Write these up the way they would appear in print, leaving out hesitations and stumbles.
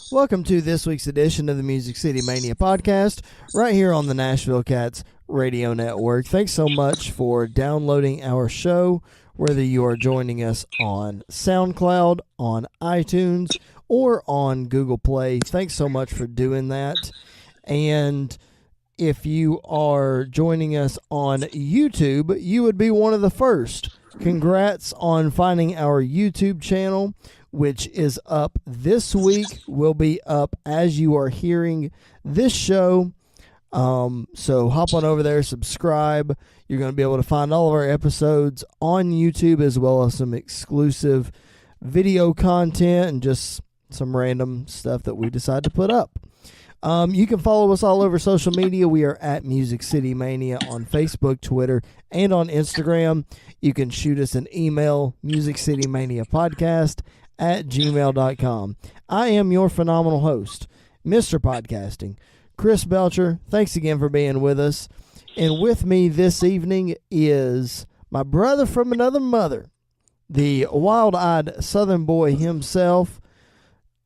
Welcome to this week's edition of the Music City Mania podcast, right here on the Nashville Cats Radio Network. Thanks so much for downloading our show, whether you are joining us on SoundCloud, on iTunes, or on Google Play. Thanks so much for doing that. And if you are joining us on YouTube, you would be one of the first. Congrats on finding our YouTube channel, which is up this week, will be up as you are hearing this show. So hop on over there, subscribe. You're going to be able to find all of our episodes on YouTube, as well as some exclusive video content and just some random stuff that we decide to put up. You can follow us all over social media. We are at Music City Mania on Facebook, Twitter, and on Instagram. You can shoot us an email, musiccitymaniapodcast@gmail.com. I am your phenomenal host, Mr. Podcasting, Chris Belcher. Thanks again for being with us. And with me this evening is my brother from another mother, the wild-eyed Southern boy himself,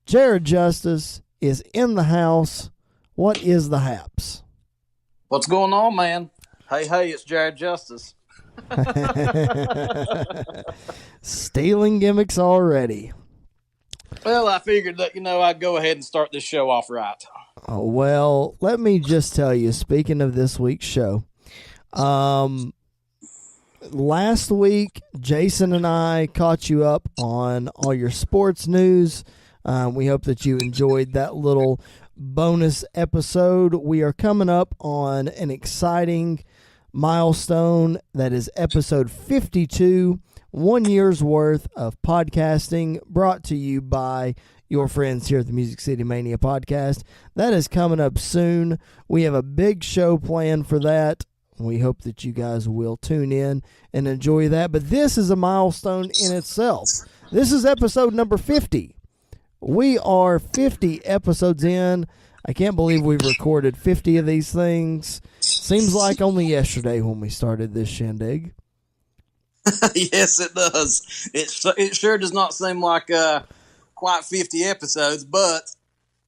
Jared Justice, is in the house. What is the haps? What's going on, man? Hey, it's Jared Justice. Stealing gimmicks already. Well, I figured that, I'd go ahead and start this show off right. Oh, well, let me just tell you, speaking of this week's show, last week, Jason and I caught you up on all your sports news. We hope that you enjoyed that little bonus episode. We are coming up on an exciting milestone that is episode 52, 1 year's worth of podcasting brought to you by your friends here at the Music City Mania podcast. That is coming up soon. We have a big show planned for that. We hope that you guys will tune in and enjoy that. But this is a milestone in itself. This is episode number 50. We are 50 episodes in. I can't believe we've recorded 50 of these things. Seems like only yesterday when we started this shindig. Yes, it does. It sure does not seem like quite 50 episodes, but,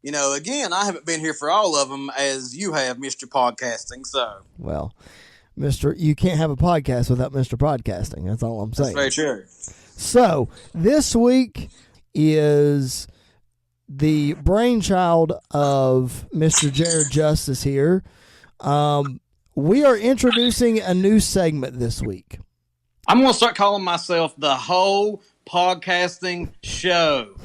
again, I haven't been here for all of them as you have, Mr. Podcasting, so. Well, you can't have a podcast without Mr. Podcasting. That's all I'm saying. That's very true. So, this week is the brainchild of Mr. Jared Justice here. We are introducing a new segment this week. I'm going to start calling myself the whole podcasting show.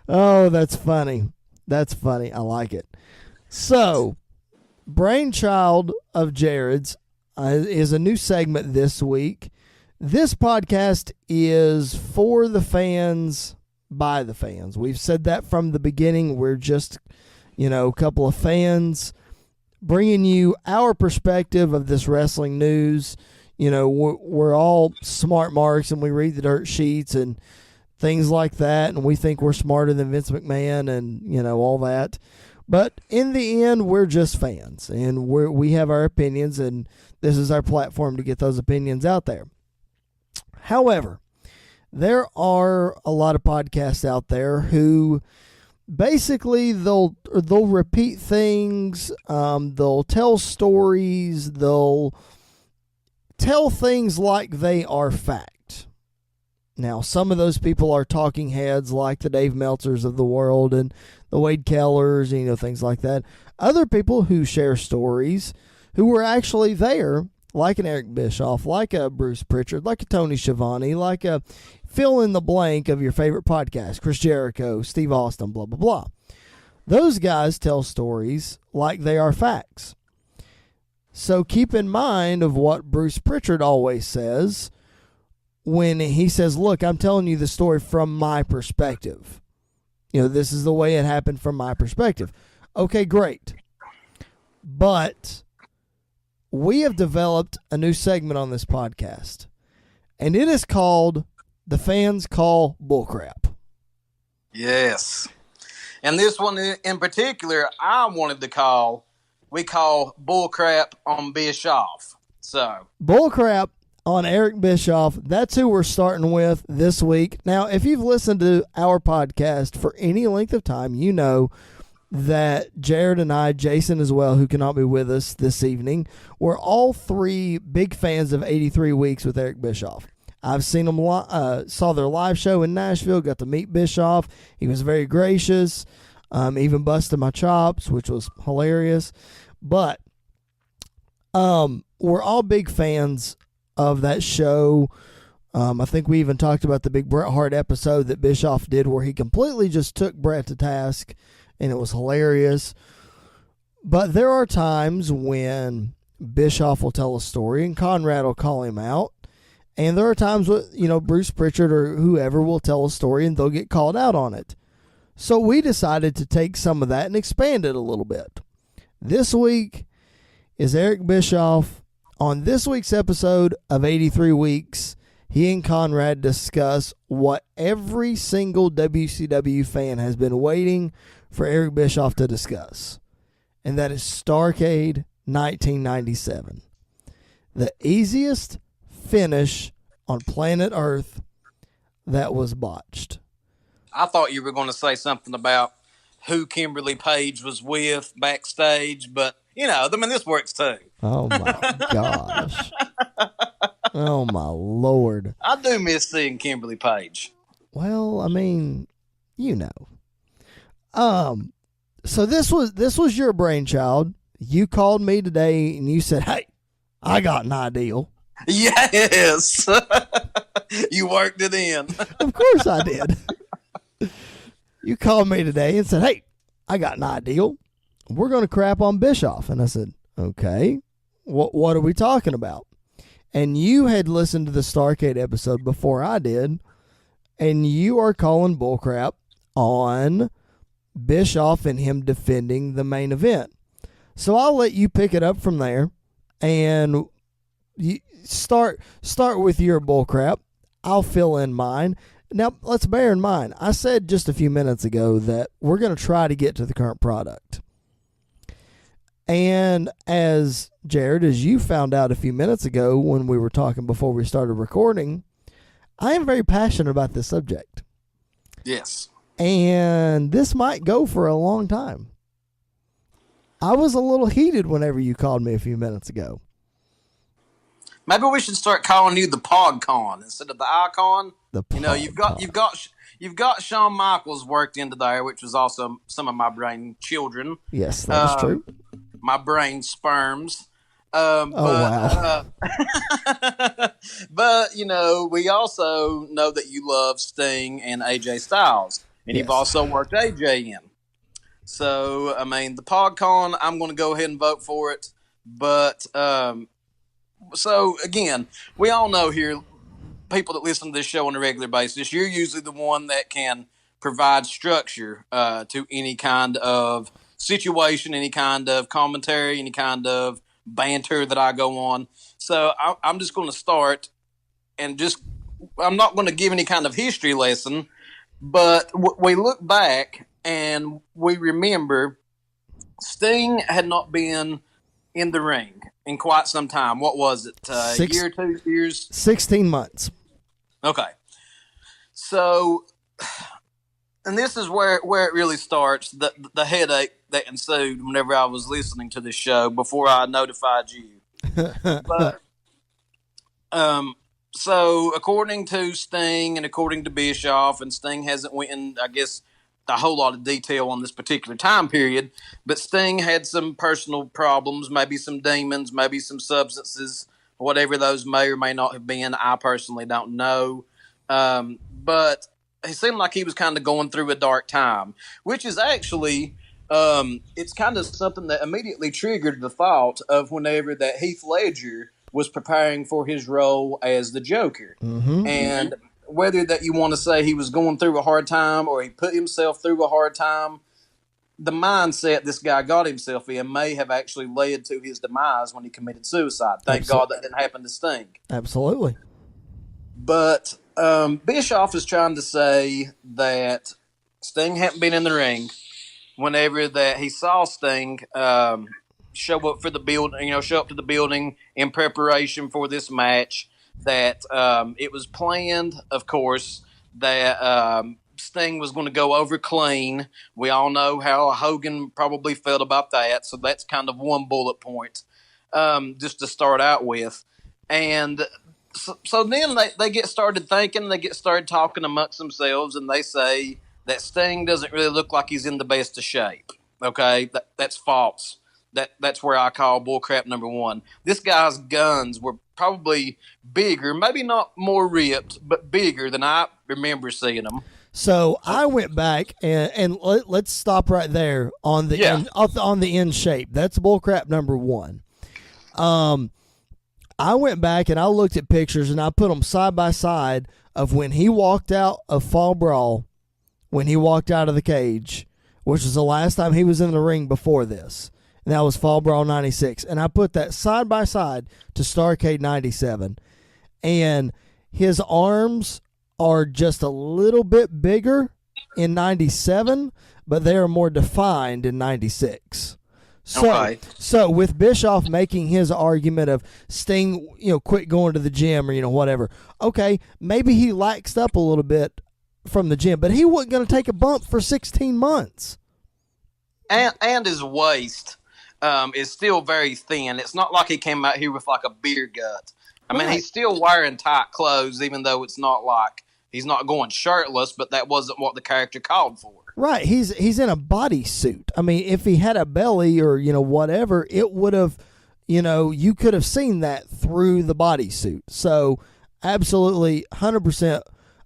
Oh, that's funny. That's funny. I like it. So, brainchild of Jared's is a new segment this week. This podcast is for the fans, by the fans. We've said that from the beginning. We're just, a couple of fans bringing you our perspective of this wrestling news. We're all smart marks and we read the dirt sheets and things like that. And we think we're smarter than Vince McMahon and, all that. But in the end, we're just fans and we have our opinions, and this is our platform to get those opinions out there. However, there are a lot of podcasts out there who basically they'll repeat things, they'll tell stories, they'll tell things like they are fact. Now, some of those people are talking heads like the Dave Meltzers of the world and the Wade Kellers, things like that. Other people who share stories who were actually there, like an Eric Bischoff, like a Bruce Pritchard, like a Tony Schiavone, like a fill in the blank of your favorite podcast, Chris Jericho, Steve Austin, blah, blah, blah. Those guys tell stories like they are facts. So keep in mind of what Bruce Pritchard always says when he says, look, I'm telling you the story from my perspective. This is the way it happened from my perspective. Okay, great. But we have developed a new segment on this podcast, and it is called The Fans Call Bullcrap. Yes. And this one in particular, we call bullcrap on Bischoff. So bullcrap, on Eric Bischoff. That's who we're starting with this week. Now, if you've listened to our podcast for any length of time, you know that Jared and I, Jason as well, who cannot be with us this evening, we're all three big fans of 83 Weeks with Eric Bischoff. I've seen them, saw their live show in Nashville, got to meet Bischoff. He was very gracious, even busted my chops, which was hilarious. But we're all big fans of that show. I think we even talked about the big Bret Hart episode that Bischoff did where he completely just took Bret to task, and it was hilarious. But there are times when Bischoff will tell a story and Conrad will call him out. And there are times when, Bruce Pritchard or whoever will tell a story and they'll get called out on it. So we decided to take some of that and expand it a little bit. This week is Eric Bischoff. On this week's episode of 83 Weeks, he and Conrad discuss what every single WCW fan has been waiting for Eric Bischoff to discuss. And that is Starrcade 1997. The easiest finish on planet Earth that was botched. I thought you were going to say something about who Kimberly Page was with backstage, but this works too. Oh my gosh. Oh my Lord. I do miss seeing Kimberly Page. Well, so this was your brainchild. You called me today and you said, "Hey, I got an ideal." Yes. You worked it in. Of course I did. You called me today and said, "Hey, I got an ideal. We're going to crap on Bischoff." And I said, "Okay, what are we talking about?" And you had listened to the Starrcade episode before I did, and you are calling bullcrap on Bischoff and him defending the main event. So I'll let you pick it up from there, and you start with your bullcrap. I'll fill in mine. Now, let's bear in mind, I said just a few minutes ago that we're going to try to get to the current product. And as Jared, as you found out a few minutes ago when we were talking before we started recording, I am very passionate about this subject. Yes. And this might go for a long time. I was a little heated whenever you called me a few minutes ago. Maybe we should start calling you the PodCon instead of the Icon. You've got Shawn Michaels worked into there, which was also some of my brain children. Yes, that's true. My brain sperms. Wow. But, we also know that you love Sting and AJ Styles. And You've also worked AJ in. So, the PodCon, I'm going to go ahead and vote for it. But, so, again, we all know here, people that listen to this show on a regular basis, you're usually the one that can provide structure to any kind of situation, any kind of commentary, any kind of banter that I go on. So I'm just going to start and I'm not going to give any kind of history lesson, but we look back and we remember Sting had not been in the ring in quite some time. What was it? A year, 2 years? 16 months. Okay. So, and this is where it really starts, the headache that ensued whenever I was listening to this show before I notified you. But, so according to Sting and according to Bischoff, and Sting hasn't went in, I guess, a whole lot of detail on this particular time period, but Sting had some personal problems, maybe some demons, maybe some substances, whatever those may or may not have been. I personally don't know. But he seemed like he was kind of going through a dark time, which is actually, it's kind of something that immediately triggered the thought of whenever that Heath Ledger was preparing for his role as the Joker. Mm-hmm. And whether that you want to say he was going through a hard time or he put himself through a hard time, the mindset this guy got himself in may have actually led to his demise when he committed suicide. Thank God that didn't happen to Sting. Absolutely. But Bischoff is trying to say that Sting hadn't been in the ring whenever that he saw Sting show up to the building in preparation for this match. that it was planned, of course, that Sting was going to go over clean. We all know how Hogan probably felt about that, so that's kind of one bullet point just to start out with. And so then they get started thinking, they get started talking amongst themselves, and they say that Sting doesn't really look like he's in the best of shape. Okay, that's false. That's where I call bullcrap number one. This guy's guns were probably bigger, maybe not more ripped, but bigger than I remember seeing them. So I went back and let's stop right there on the on the end shape. That's bullcrap number one. I went back and I looked at pictures and I put them side by side of when he walked out of Fall Brawl, when he walked out of the cage, which was the last time he was in the ring before this. And that was Fall Brawl 96. And I put that side by side to Starrcade 97. And his arms are just a little bit bigger in 97, but they are more defined in 96. So with Bischoff making his argument of Sting, quit going to the gym or, whatever. Okay, maybe he laxed up a little bit from the gym, but he wasn't going to take a bump for 16 months. And his waist is still very thin. It's not like he came out here with like a beer gut. I mean, he's still wearing tight clothes, even though it's not like he's not going shirtless, but that wasn't what the character called for. Right. He's in a bodysuit. I mean, if he had a belly or, whatever, it would have, you could have seen that through the bodysuit. So absolutely 100%.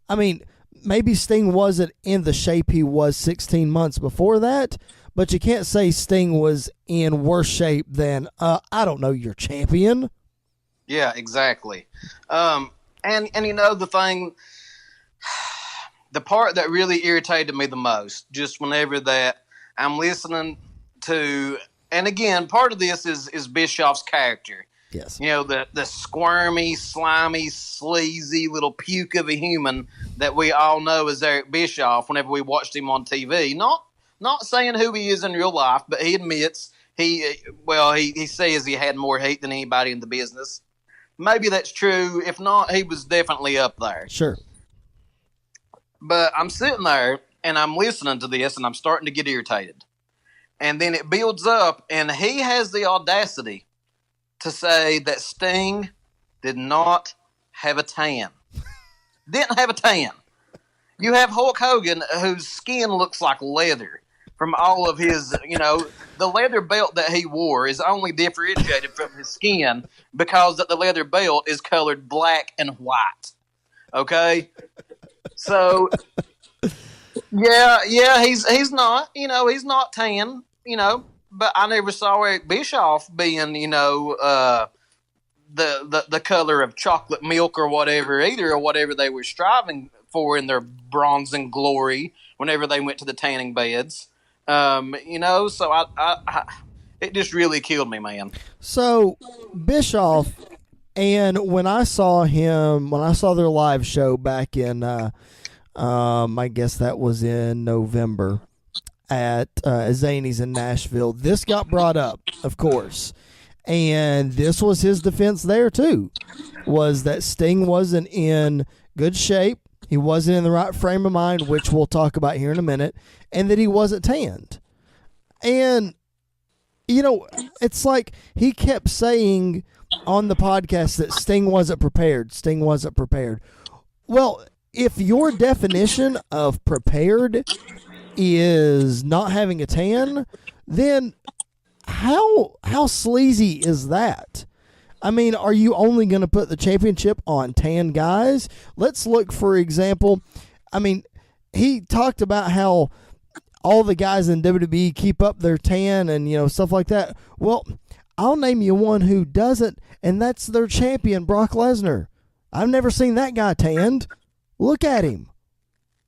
I mean, maybe Sting wasn't in the shape he was 16 months before that, but you can't say Sting was in worse shape than, I don't know, your champion. Yeah, exactly. And the thing, the part that really irritated me the most, just whenever that I'm listening to, and again, part of this is Bischoff's character. Yes. The squirmy, slimy, sleazy little puke of a human that we all know as Eric Bischoff whenever we watched him on TV. Not saying who he is in real life, but he admits he says he had more hate than anybody in the business. Maybe that's true. If not, he was definitely up there. Sure. But I'm sitting there and I'm listening to this and I'm starting to get irritated. And then it builds up and he has the audacity to say that Sting did not have a tan. Didn't have a tan. You have Hulk Hogan whose skin looks like leather from all of his, the leather belt that he wore is only differentiated from his skin because that the leather belt is colored black and white. Okay? So, yeah, he's not, he's not tan, but I never saw Eric Bischoff being, the color of chocolate milk or whatever either, or whatever they were striving for in their bronze and glory whenever they went to the tanning beds. So I it just really killed me, man. So Bischoff, and when I saw their live show back in, I guess that was in November at Zany's in Nashville, this got brought up, of course. And this was his defense there, too, was that Sting wasn't in good shape. He wasn't in the right frame of mind, which we'll talk about here in a minute, and that he wasn't tanned. And, it's like he kept saying on the podcast that Sting wasn't prepared. Sting wasn't prepared. Well, if your definition of prepared is not having a tan, then how sleazy is that? I mean, are you only going to put the championship on tan guys? Let's look, for example, I mean, he talked about how all the guys in WWE keep up their tan and, stuff like that. Well, I'll name you one who doesn't, and that's their champion, Brock Lesnar. I've never seen that guy tanned. Look at him.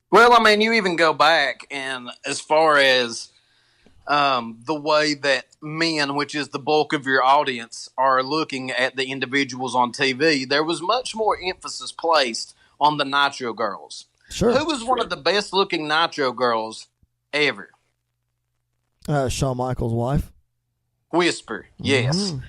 Well, I mean, you even go back, and as far as the way that men, which is the bulk of your audience, are looking at the individuals on TV, there was much more emphasis placed on the Nitro Girls. Sure. Who was one of the best looking Nitro Girls ever? Shawn Michaels' wife. Whisper, yes. Mm-hmm.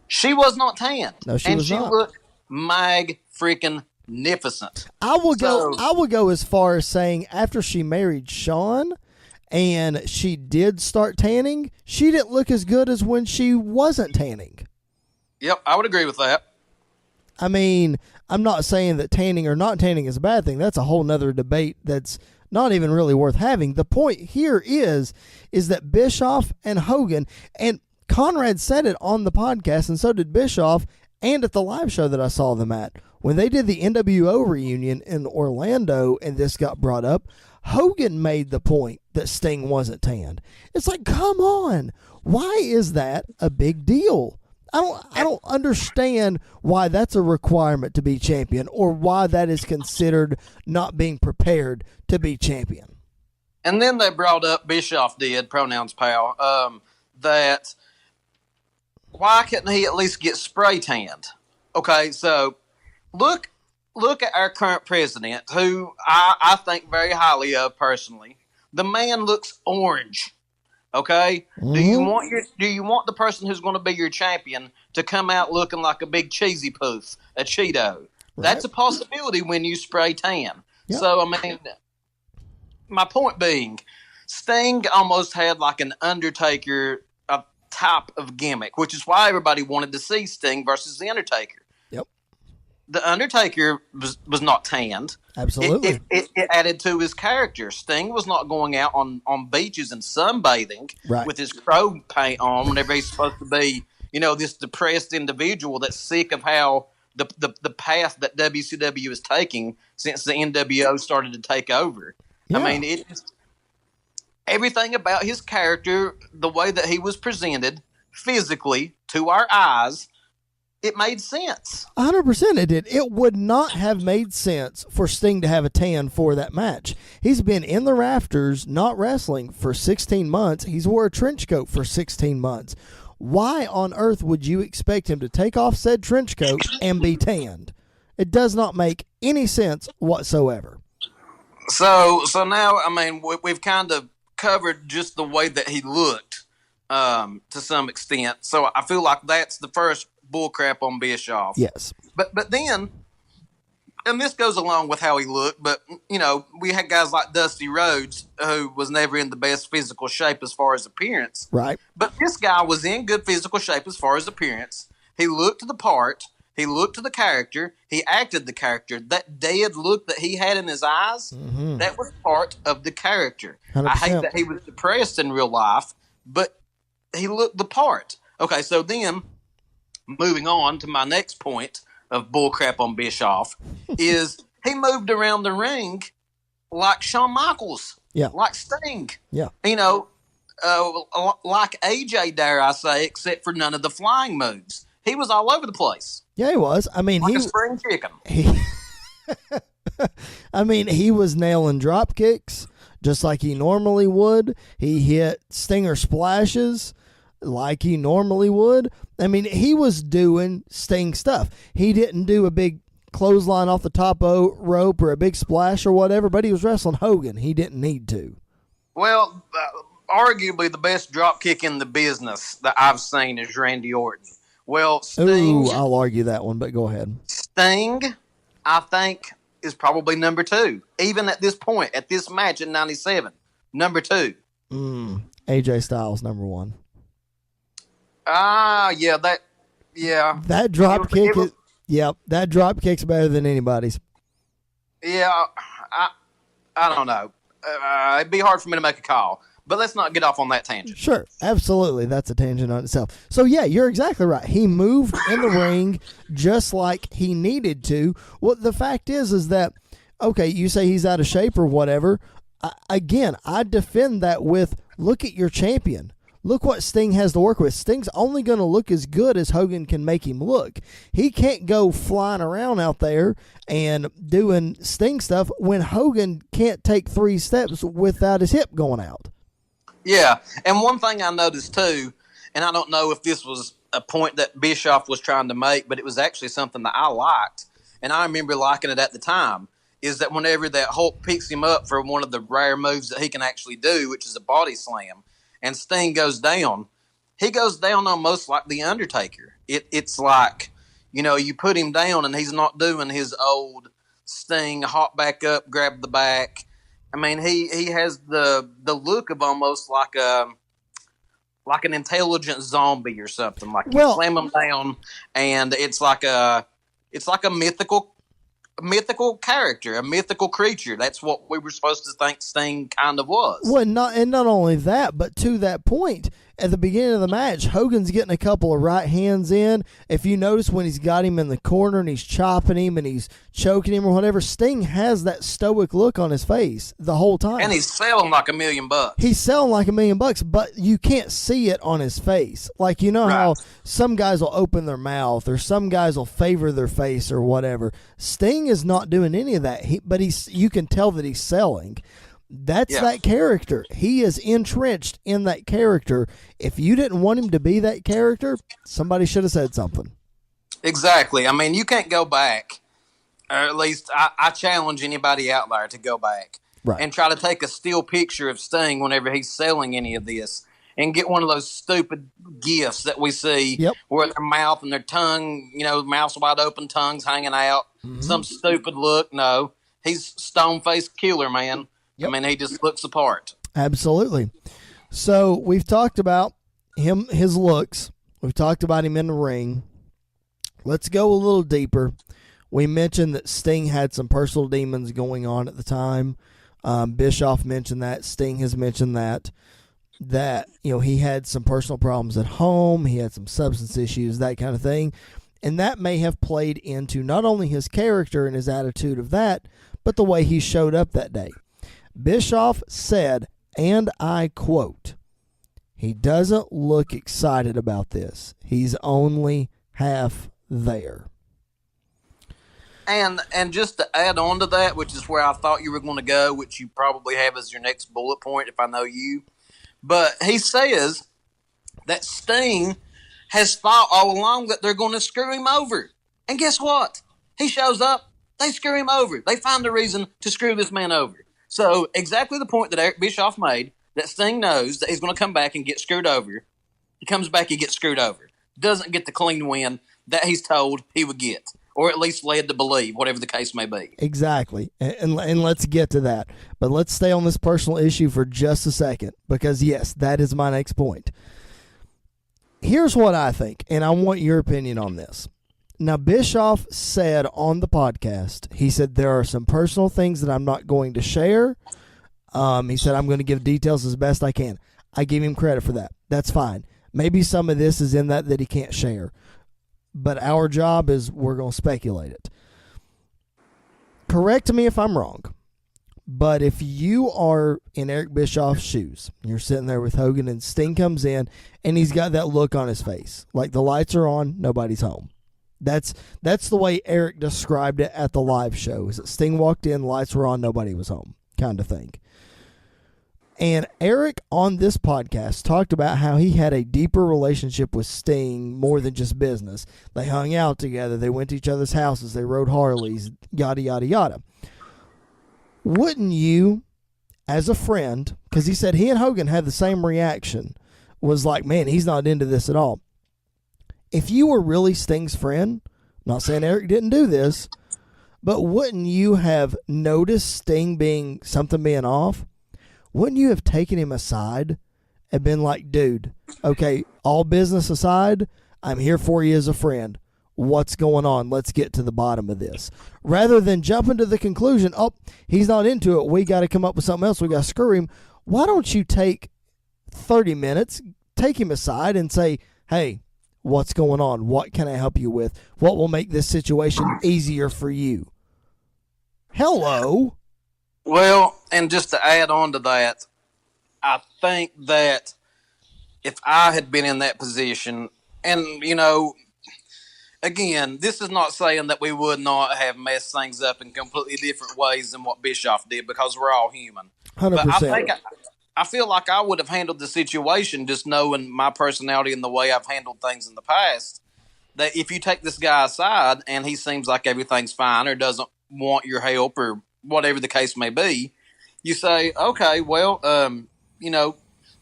She was not tan. No, she was not. mag-freaking-nificent. I will go as far as saying after she married Sean and she did start tanning, she didn't look as good as when she wasn't tanning. Yep, I would agree with that. I mean, I'm not saying that tanning or not tanning is a bad thing. That's a whole nother debate that's not even really worth having. The point here is that Bischoff and Hogan, and Conrad said it on the podcast, and so did Bischoff, and at the live show that I saw them at. When they did the NWO reunion in Orlando and this got brought up, Hogan made the point that Sting wasn't tanned. It's like, come on. Why is that a big deal? I don't understand why that's a requirement to be champion, or why that is considered not being prepared to be champion. And then they brought up, Bischoff did, pronouns pal, that why couldn't he at least get spray tanned? Okay, so look at our current president, who I think very highly of personally. The man looks orange. Okay, Mm-hmm. do you want the person who's going to be your champion to come out looking like a big cheesy poof, a Cheeto? Right. That's a possibility when you spray tan. Yep. So I mean, my point being, Sting almost had like an Undertaker type of gimmick, which is why everybody wanted to see Sting versus the Undertaker. Yep. The Undertaker was not tanned. Absolutely. It added to his character. Sting was not going out on beaches and sunbathing with his crow paint on whenever he's supposed to be, this depressed individual that's sick of how the path that WCW is taking since the NWO started to take over. Yeah. I mean, everything about his character, the way that he was presented physically to our eyes, it made sense. 100% it did. It would not have made sense for Sting to have a tan for that match. He's been in the rafters, not wrestling, for 16 months. He's wore a trench coat for 16 months. Why on earth would you expect him to take off said trench coat and be tanned? It does not make any sense whatsoever. So now, I mean, we've kind of covered just the way that he looked to some extent. So I feel like that's the first bullcrap on Bischoff. Yes. But then, and this goes along with how he looked, but, we had guys like Dusty Rhodes, who was never in the best physical shape as far as appearance. Right. But this guy was in good physical shape as far as appearance. He looked the part. He looked to the character. He acted the character. That dead look that he had in his eyes, that was part of the character. 100%. I hate that he was depressed in real life, but he looked the part. Okay, so then, moving on to my next point of bullcrap on Bischoff, is he moved around the ring like Shawn Michaels, like Sting, like AJ, dare I say, except for none of the flying moves. He was all over the place. Yeah, he was. I mean, like a spring chicken. He was nailing drop kicks just like he normally would. He hit stinger splashes like he normally would. I mean, he was doing Sting stuff. He didn't do a big clothesline off the top rope or a big splash or whatever, but he was wrestling Hogan. He didn't need to. Well, arguably the best drop kick in the business that I've seen is Randy Orton. Well, Sting... Ooh, I'll argue that one, but go ahead. Sting, I think, is probably number 2. Even at this point, at this match in 97, number 2. AJ Styles, number 1. That drop kick is... Yep, that drop kick's better than anybody's. Yeah, I don't know. It'd be hard for me to make a call. But let's not get off on that tangent. Sure, absolutely. That's a tangent on itself. So, yeah, you're exactly right. He moved in the ring just like he needed to. Well, the fact is that, okay, you say he's out of shape or whatever. Again, I defend that with, look at your champion. Look what Sting has to work with. Sting's only going to look as good as Hogan can make him look. He can't go flying around out there and doing Sting stuff when Hogan can't take 3 steps without his hip going out. Yeah, and one thing I noticed too, and I don't know if this was a point that Bischoff was trying to make, but it was actually something that I liked, and I remember liking it at the time, is that whenever that Hulk picks him up for one of the rare moves that he can actually do, which is a body slam, and Sting goes down, he goes down almost like The Undertaker. It's like, you put him down and he's not doing his old Sting, hop back up, grab the back. I mean, he has the look of almost like an intelligent zombie or something. Like you slam him down, and it's like a mythical character, a mythical creature. That's what we were supposed to think Sting kind of was. Well, not only that, but to that point, at the beginning of the match, Hogan's getting a couple of right hands in. If you notice when he's got him in the corner and he's chopping him and he's choking him or whatever, Sting has that stoic look on his face the whole time. And he's selling like $1 million. He's selling like $1 million, but you can't see it on his face. Like, you know how some guys will open their mouth or some guys will favor their face or whatever. Sting is not doing any of that, but you can tell that he's selling. That's that character. He is entrenched in that character. If you didn't want him to be that character, somebody should have said something. Exactly. I mean, you can't go back, or at least I challenge anybody out there to go back and try to take a still picture of Sting whenever he's selling any of this and get one of those stupid gifs that we see where their mouth and their tongue, mouth's wide open, tongue's hanging out, some stupid look. No, he's stone-faced killer, man. I mean, he just looks the part. Absolutely. So we've talked about his looks. We've talked about him in the ring. Let's go a little deeper. We mentioned that Sting had some personal demons going on at the time. Bischoff mentioned that. Sting has mentioned that he had some personal problems at home. He had some substance issues, that kind of thing. And that may have played into not only his character and his attitude of that, but the way he showed up that day. Bischoff said, and I quote, "He doesn't look excited about this. He's only half there." And just to add on to that, which is where I thought you were going to go, which you probably have as your next bullet point if I know you, but he says that Sting has thought all along that they're going to screw him over. And guess what? He shows up, they screw him over. They find a reason to screw this man over. So exactly the point that Eric Bischoff made, that Sting knows that he's going to come back and get screwed over. He comes back, he gets screwed over. Doesn't get the clean win that he's told he would get, or at least led to believe, whatever the case may be. Exactly. And let's get to that. But let's stay on this personal issue for just a second, because, yes, that is my next point. Here's what I think, and I want your opinion on this. Now, Bischoff said on the podcast, he said, there are some personal things that I'm not going to share. He said, I'm going to give details as best I can. I give him credit for that. That's fine. Maybe some of this is in that he can't share. But our job is we're going to speculate it. Correct me if I'm wrong. But if you are in Eric Bischoff's shoes, you're sitting there with Hogan and Sting comes in and he's got that look on his face. Like the lights are on, nobody's home. That's the way Eric described it at the live show. Is that Sting walked in, lights were on, nobody was home, kind of thing. And Eric on this podcast talked about how he had a deeper relationship with Sting more than just business. They hung out together, they went to each other's houses, they rode Harleys, yada, yada, yada. Wouldn't you, as a friend, because he said he and Hogan had the same reaction, was like, man, he's not into this at all. If you were really Sting's friend, I'm not saying Eric didn't do this, but wouldn't you have noticed Sting being off? Wouldn't you have taken him aside and been like, dude, okay, all business aside, I'm here for you as a friend. What's going on? Let's get to the bottom of this. Rather than jumping to the conclusion, oh, he's not into it, we got to come up with something else, we got to screw him. Why don't you take 30 minutes, take him aside and say, hey, what's going on? What can I help you with? What will make this situation easier for you? Hello. Well, and just to add on to that, I think that if I had been in that position, and, again, this is not saying that we would not have messed things up in completely different ways than what Bischoff did, because we're all human. 100%. But I feel like I would have handled the situation, just knowing my personality and the way I've handled things in the past, that if you take this guy aside and he seems like everything's fine or doesn't want your help or whatever the case may be, you say, okay, well,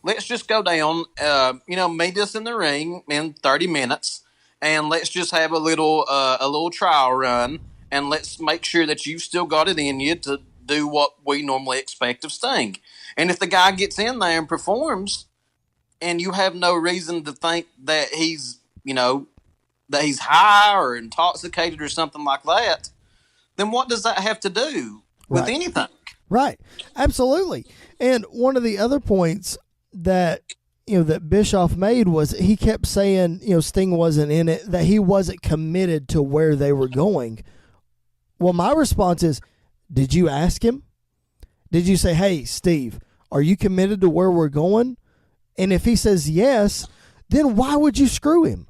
let's just go down, meet us in the ring in 30 minutes and let's just have a little trial run, and let's make sure that you've still got it in you to do what we normally expect of Sting. And if the guy gets in there and performs, and you have no reason to think that that he's high or intoxicated or something like that, then what does that have to do with anything? Right. Absolutely. And one of the other points that that Bischoff made was he kept saying, Sting wasn't in it, that he wasn't committed to where they were going. Well, my response is, did you ask him? Did you say, hey, Steve, are you committed to where we're going? And if he says yes, then why would you screw him?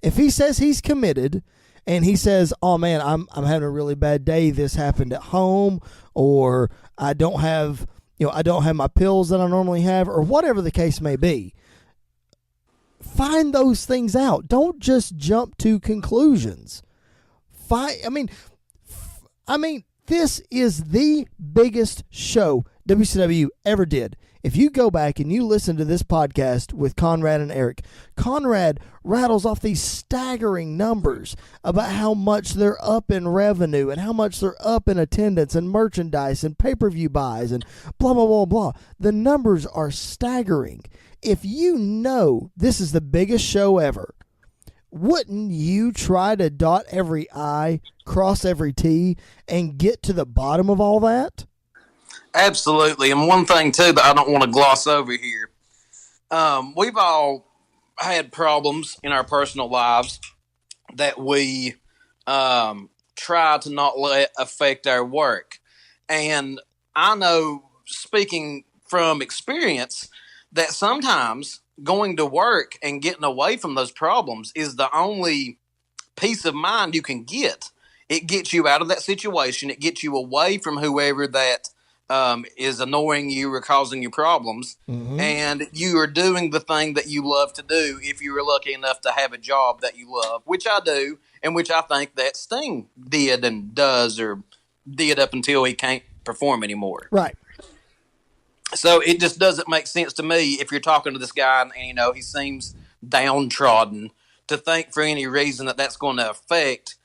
If he says he's committed and he says, oh man, I'm having a really bad day, this happened at home, or I don't have my pills that I normally have, or whatever the case may be, find those things out. Don't just jump to conclusions. I mean, this is the biggest show WCW ever did. If you go back and you listen to this podcast with Conrad and Eric, Conrad rattles off these staggering numbers about how much they're up in revenue and how much they're up in attendance and merchandise and pay-per-view buys and blah, blah, blah, blah. The numbers are staggering. If you know this is the biggest show ever, wouldn't you try to dot every I, cross every T, and get to the bottom of all that? Absolutely. And one thing, too, that I don't want to gloss over here. We've all had problems in our personal lives that we try to not let affect our work. And I know, speaking from experience, that sometimes going to work and getting away from those problems is the only peace of mind you can get. It gets you out of that situation. It gets you away from whoever that is annoying you or causing you problems, and you are doing the thing that you love to do if you were lucky enough to have a job that you love, which I do, and which I think that Sting did and does, or did up until he can't perform anymore. Right. So it just doesn't make sense to me, if you're talking to this guy and he seems downtrodden, to think for any reason that that's going to affect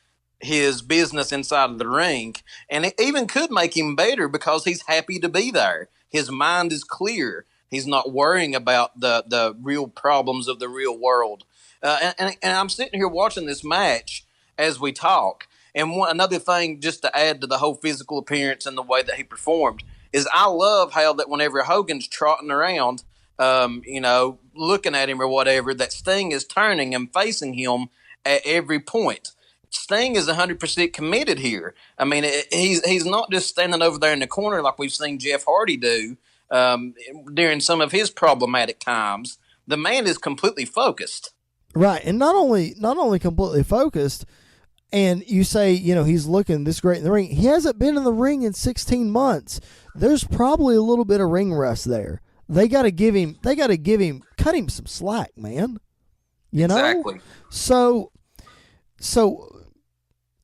his business inside of the ring. And it even could make him better because he's happy to be there. His mind is clear. He's not worrying about the real problems of the real world. And I'm sitting here watching this match as we talk. And another thing, just to add to the whole physical appearance and the way that he performed, is I love how that whenever Hogan's trotting around, looking at him or whatever, that Sting is turning and facing him at every point. Sting is 100% committed here. I mean, he's not just standing over there in the corner like we've seen Jeff Hardy do during some of his problematic times. The man is completely focused. Right, and not only completely focused, and you say, he's looking this great in the ring. He hasn't been in the ring in 16 months. There's probably a little bit of ring rust there. They got to cut him some slack, man. Exactly. So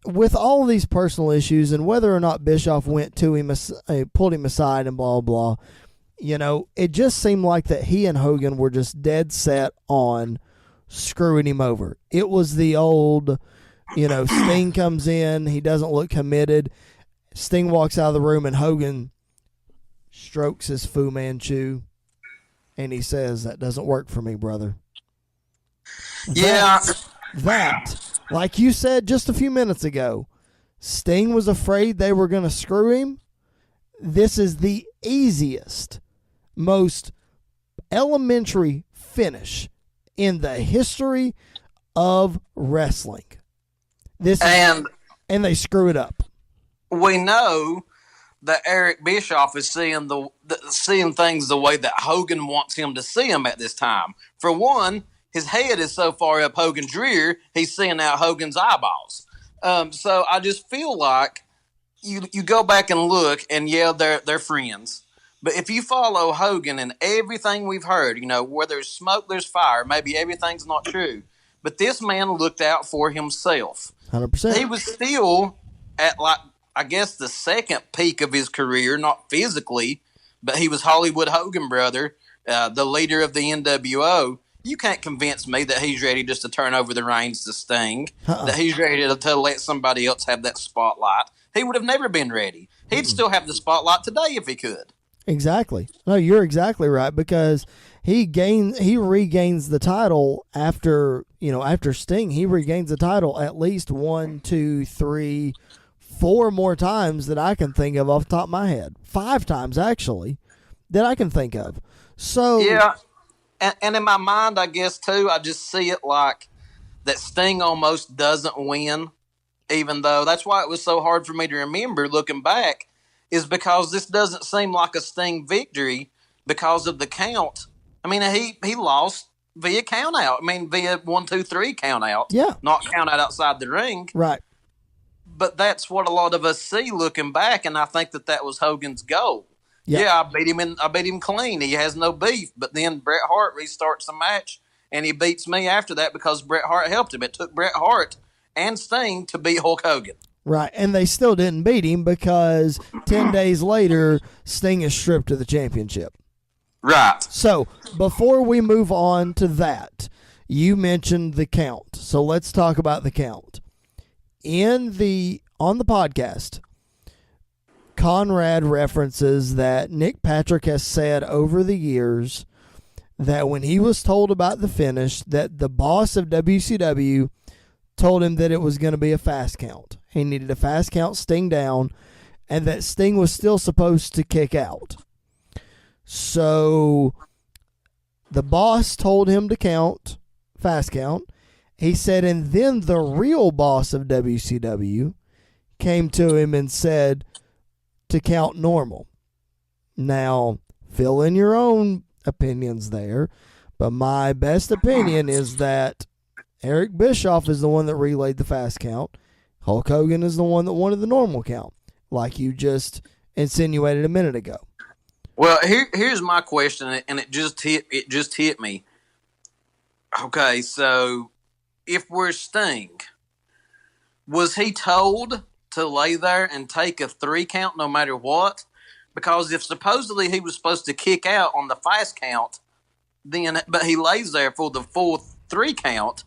with all of these personal issues and whether or not Bischoff went to him, pulled him aside and blah, blah, it just seemed like that he and Hogan were just dead set on screwing him over. It was the old, Sting comes in, he doesn't look committed. Sting walks out of the room and Hogan strokes his Fu Manchu and he says, that doesn't work for me, brother. Yeah. That, like you said just a few minutes ago, Sting was afraid they were going to screw him. This is the easiest, most elementary finish in the history of wrestling. And they screw it up. We know that Eric Bischoff is seeing things the way that Hogan wants him to see them at this time. For one, his head is so far up Hogan's rear, he's seeing out Hogan's eyeballs. So I just feel like you go back and look, and yeah, they're friends. But if you follow Hogan and everything we've heard, where there's smoke, there's fire. Maybe everything's not true. But this man looked out for himself. 100%. He was still at, I guess, the second peak of his career, not physically, but he was Hollywood Hogan, brother, the leader of the NWO. you can't convince me that he's ready just to turn over the reins to Sting, that he's ready to let somebody else have that spotlight. He would have never been ready. He'd still have the spotlight today if he could. Exactly. No, you're exactly right, because he regains the title after Sting. He regains the title at least 1, 2, 3, 4 more times that I can think of off the top of my head. 5 times, actually, that I can think of. So yeah, and in my mind, I guess, too, I just see it like that Sting almost doesn't win, even though that's why it was so hard for me to remember looking back, is because this doesn't seem like a Sting victory because of the count. I mean, he lost via count out. I mean, via 1, 2, 3 count out. Yeah. Not count out outside the ring. Right. But that's what a lot of us see looking back, and I think that was Hogan's goal. Yeah. Yeah, I beat him clean. He has no beef. But then Bret Hart restarts the match, and he beats me after that because Bret Hart helped him. It took Bret Hart and Sting to beat Hulk Hogan. Right, and they still didn't beat him because 10 days later, Sting is stripped of the championship. Right. So, before we move on to that, you mentioned the count. So, let's talk about the count. On the podcast, Conrad references that Nick Patrick has said over the years that when he was told about the finish, that the boss of WCW told him that it was going to be a fast count. He needed a fast count Sting down, and that Sting was still supposed to kick out. So the boss told him to count, fast count. He said, and then the real boss of WCW came to him and said to count normal. Now, fill in your own opinions there, but my best opinion is that Eric Bischoff is the one that relayed the fast count. Hulk Hogan is the one that wanted the normal count, like you just insinuated a minute ago. Well, here's my question, and it just hit me. Okay, so if we're Sting, was he told to lay there and take a 3 count no matter what? Because if supposedly he was supposed to kick out on the fast count, but he lays there for the full 3 count,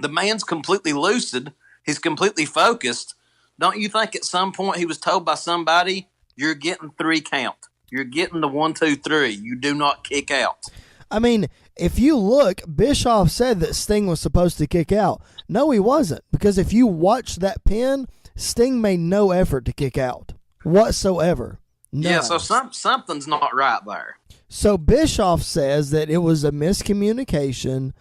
the man's completely lucid. He's completely focused. Don't you think at some point he was told by somebody, you're getting 3 count. You're getting the 1, 2, 3. You do not kick out. I mean, if you look, Bischoff said that Sting was supposed to kick out. No, he wasn't. Because if you watch that pin, Sting made no effort to kick out whatsoever. None. Yeah, so something's not right there. So Bischoff says that it was a miscommunication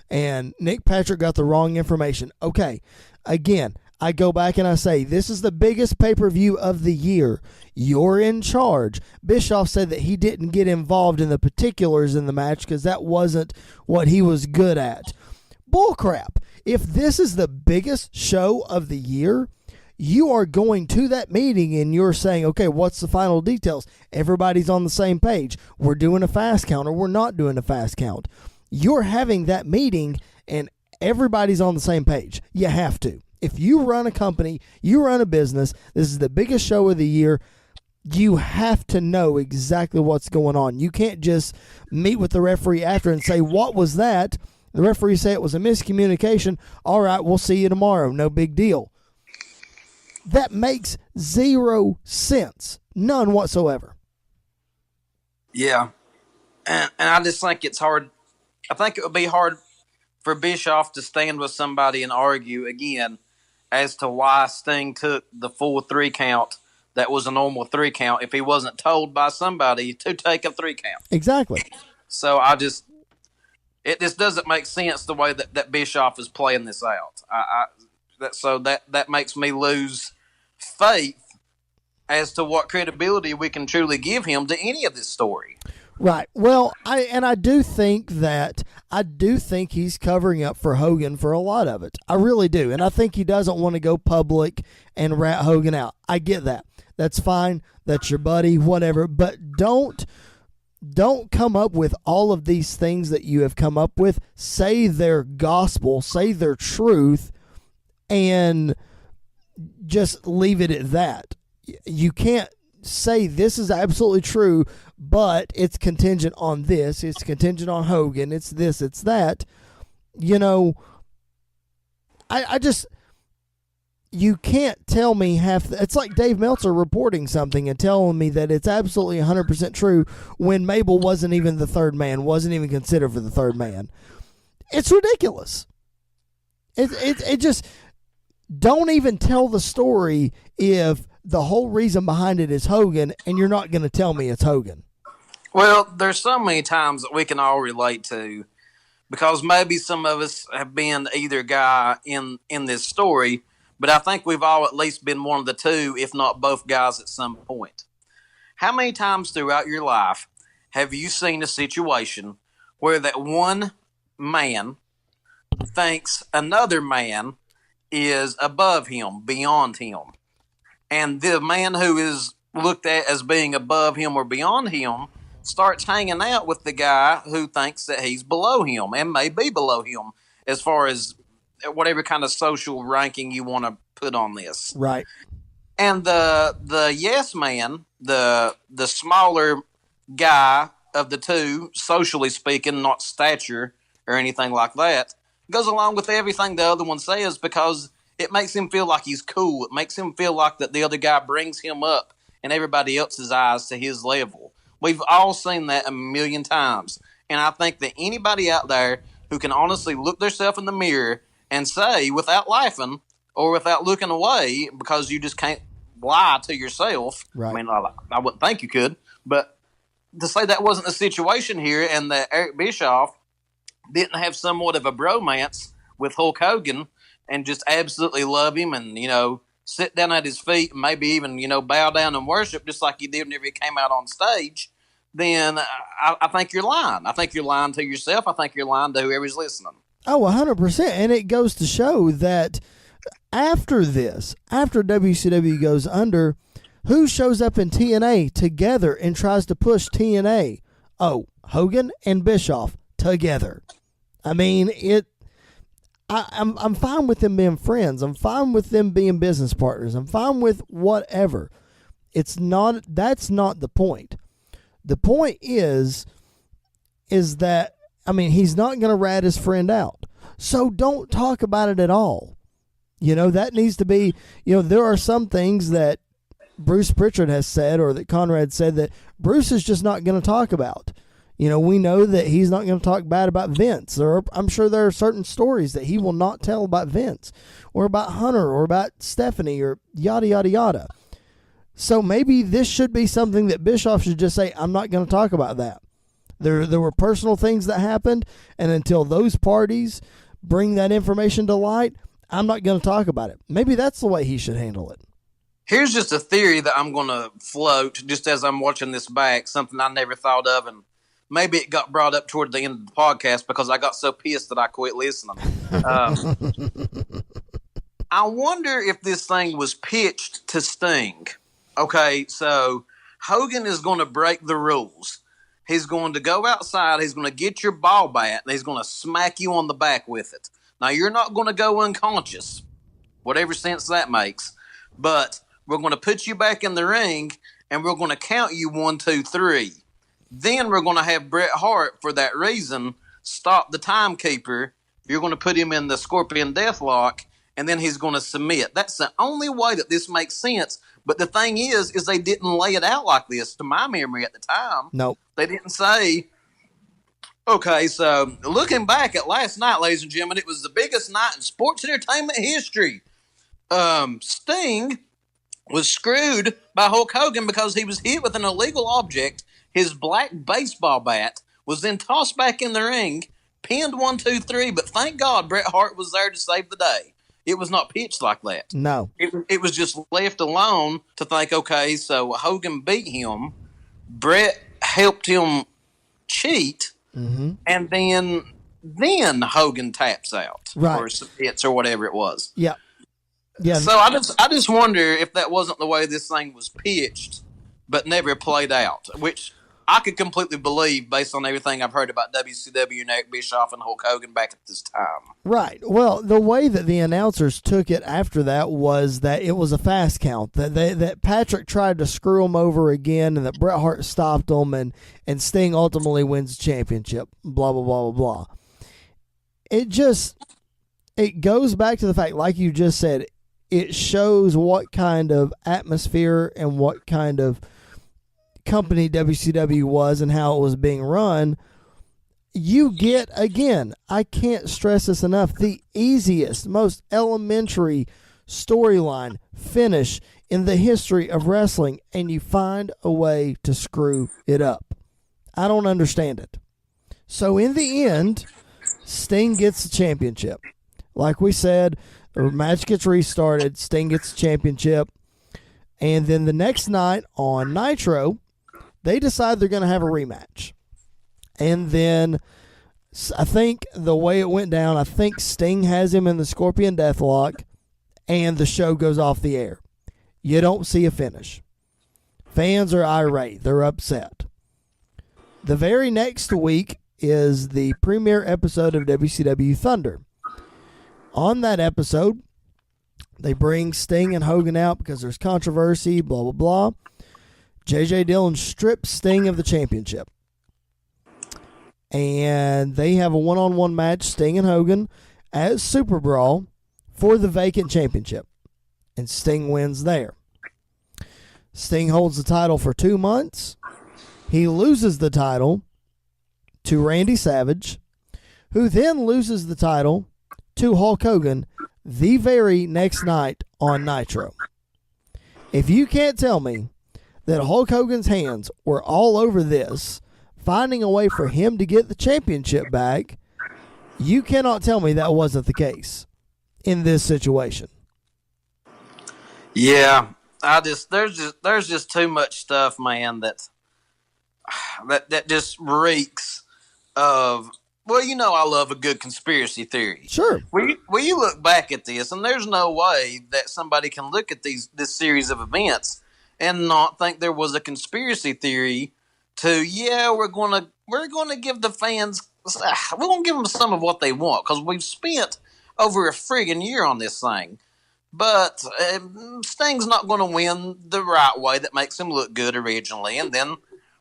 and Nick Patrick got the wrong information. Okay, again, I go back and I say, this is the biggest pay-per-view of the year. You're in charge. Bischoff said that he didn't get involved in the particulars in the match because that wasn't what he was good at. Bullcrap. If this is the biggest show of the year, you are going to that meeting and you're saying, okay, what's the final details? Everybody's on the same page. We're doing a fast count or we're not doing a fast count. You're having that meeting and everybody's on the same page. You have to. If you run a company, you run a business, this is the biggest show of the year, you have to know exactly what's going on. You can't just meet with the referee after and say, what was that? The referee say it was a miscommunication. All right, we'll see you tomorrow. No big deal. That makes 0 sense. None whatsoever. Yeah. And I just think it's hard. I think it would be hard for Bischoff to stand with somebody and argue again as to why Sting took the full 3 count that was a normal 3 count if he wasn't told by somebody to take a 3 count. Exactly. So it just doesn't make sense the way that Bischoff is playing this out. That makes me lose faith as to what credibility we can truly give him to any of this story. Right. Well, I do think he's covering up for Hogan for a lot of it. I really do. And I think he doesn't want to go public and rat Hogan out. I get that. That's fine. That's your buddy, whatever. But don't come up with all of these things that you have come up with. Say their gospel, say their truth, and just leave it at that. You can't say this is absolutely true, but it's contingent on this, it's contingent on Hogan, it's this, it's that, you know, I just, you can't tell me half. It's like Dave Meltzer reporting something and telling me that it's absolutely 100% true when Mabel wasn't even the third man, wasn't even considered for the third man. It's ridiculous. It just, don't even tell the story if the whole reason behind it is Hogan, and you're not going to tell me it's Hogan. Well, there's so many times that we can all relate to, because maybe some of us have been either guy in this story, but I think we've all at least been one of the two, if not both guys at some point. How many times throughout your life have you seen a situation where that one man thinks another man is above him, beyond him, and the man who is looked at as being above him or beyond him starts hanging out with the guy who thinks that he's below him and may be below him as far as whatever kind of social ranking you want to put on this. Right. And the yes man, the smaller guy of the two, socially speaking, not stature or anything like that, goes along with everything the other one says because it makes him feel like he's cool. It makes him feel like that the other guy brings him up in everybody else's eyes to his level. We've all seen that a million times. And I think that anybody out there who can honestly look themselves in the mirror and say, without laughing or without looking away, because you just can't lie to yourself. Right. I mean, I wouldn't think you could, but to say that wasn't the situation here and that Eric Bischoff didn't have somewhat of a bromance with Hulk Hogan and just absolutely love him and, you know, sit down at his feet and maybe even, you know, bow down and worship just like he did whenever he came out on stage, then I think you're lying. I think you're lying to yourself. I think you're lying to whoever's listening. Oh, 100%. And it goes to show that after this, after WCW goes under, who shows up in TNA together and tries to push TNA? Oh, Hogan and Bischoff together. I mean, I'm fine with them being friends. I'm fine with them being business partners. I'm fine with whatever. That's not the point. The point is that, I mean, he's not going to rat his friend out. So don't talk about it at all. You know, that needs to be, you know, there are some things that Bruce Pritchard has said or that Conrad said that Bruce is just not going to talk about. You know, we know that he's not going to talk bad about Vince. I'm sure there are certain stories that he will not tell about Vince or about Hunter or about Stephanie or yada, yada, yada. So maybe this should be something that Bischoff should just say, I'm not going to talk about that. There were personal things that happened, and until those parties bring that information to light, I'm not going to talk about it. Maybe that's the way he should handle it. Here's just a theory that I'm going to float just as I'm watching this back, something I never thought of, and maybe it got brought up toward the end of the podcast because I got so pissed that I quit listening. I wonder if this thing was pitched to Sting. Okay, so Hogan is going to break the rules. He's going to go outside, he's going to get your ball bat, and he's going to smack you on the back with it. Now, you're not going to go unconscious, whatever sense that makes, but we're going to put you back in the ring, and we're going to count you 1, 2, 3. Then we're going to have Bret Hart, for that reason, stop the timekeeper. You're going to put him in the Scorpion Deathlock, and then he's going to submit. That's the only way that this makes sense. But the thing is they didn't lay it out like this, to my memory at the time. Nope. They didn't say, okay, so looking back at last night, ladies and gentlemen, it was the biggest night in sports entertainment history. Sting was screwed by Hulk Hogan because he was hit with an illegal object. His black baseball bat was then tossed back in the ring, pinned 1, 2, 3, but thank God Bret Hart was there to save the day. It was not pitched like that. No. It was just left alone to think, okay, so Hogan beat him, Bret helped him cheat, and then Hogan taps out. Right. Or submits or whatever it was. Yeah. Yeah. So I just wonder if that wasn't the way this thing was pitched, but never played out, which I could completely believe, based on everything I've heard about WCW and Eric Bischoff and Hulk Hogan back at this time. Right. Well, the way that the announcers took it after that was that it was a fast count, that Patrick tried to screw him over again, and that Bret Hart stopped him, and Sting ultimately wins the championship, blah, blah, blah, blah, blah. It goes back to the fact, like you just said, it shows what kind of atmosphere and what kind of company WCW was and how it was being run. You get, again, I can't stress this enough, the easiest, most elementary storyline finish in the history of wrestling, and you find a way to screw it up. I don't understand it. So in the end, Sting gets the championship. Like we said, the match gets restarted, Sting gets the championship, and then the next night on Nitro, they decide they're going to have a rematch. And then I think the way it went down, I think Sting has him in the Scorpion Deathlock, and the show goes off the air. You don't see a finish. Fans are irate. They're upset. The very next week is the premiere episode of WCW Thunder. On that episode, they bring Sting and Hogan out because there's controversy, blah, blah, blah. J.J. Dillon strips Sting of the championship. And they have a one-on-one match, Sting and Hogan, at Super Brawl for the vacant championship. And Sting wins there. Sting holds the title for 2 months. He loses the title to Randy Savage, who then loses the title to Hulk Hogan the very next night on Nitro. If you can't tell me that Hulk Hogan's hands were all over this, finding a way for him to get the championship back, you cannot tell me that wasn't the case in this situation. Yeah, there's just too much stuff, man, that just reeks of. Well, you know, I love a good conspiracy theory. Sure. When you look back at this, and there's no way that somebody can look at this series of events and not think there was a conspiracy theory to, we're gonna give the fans, we're gonna give them some of what they want, because we've spent over a friggin' year on this thing. But Sting's not going to win the right way that makes him look good originally, and then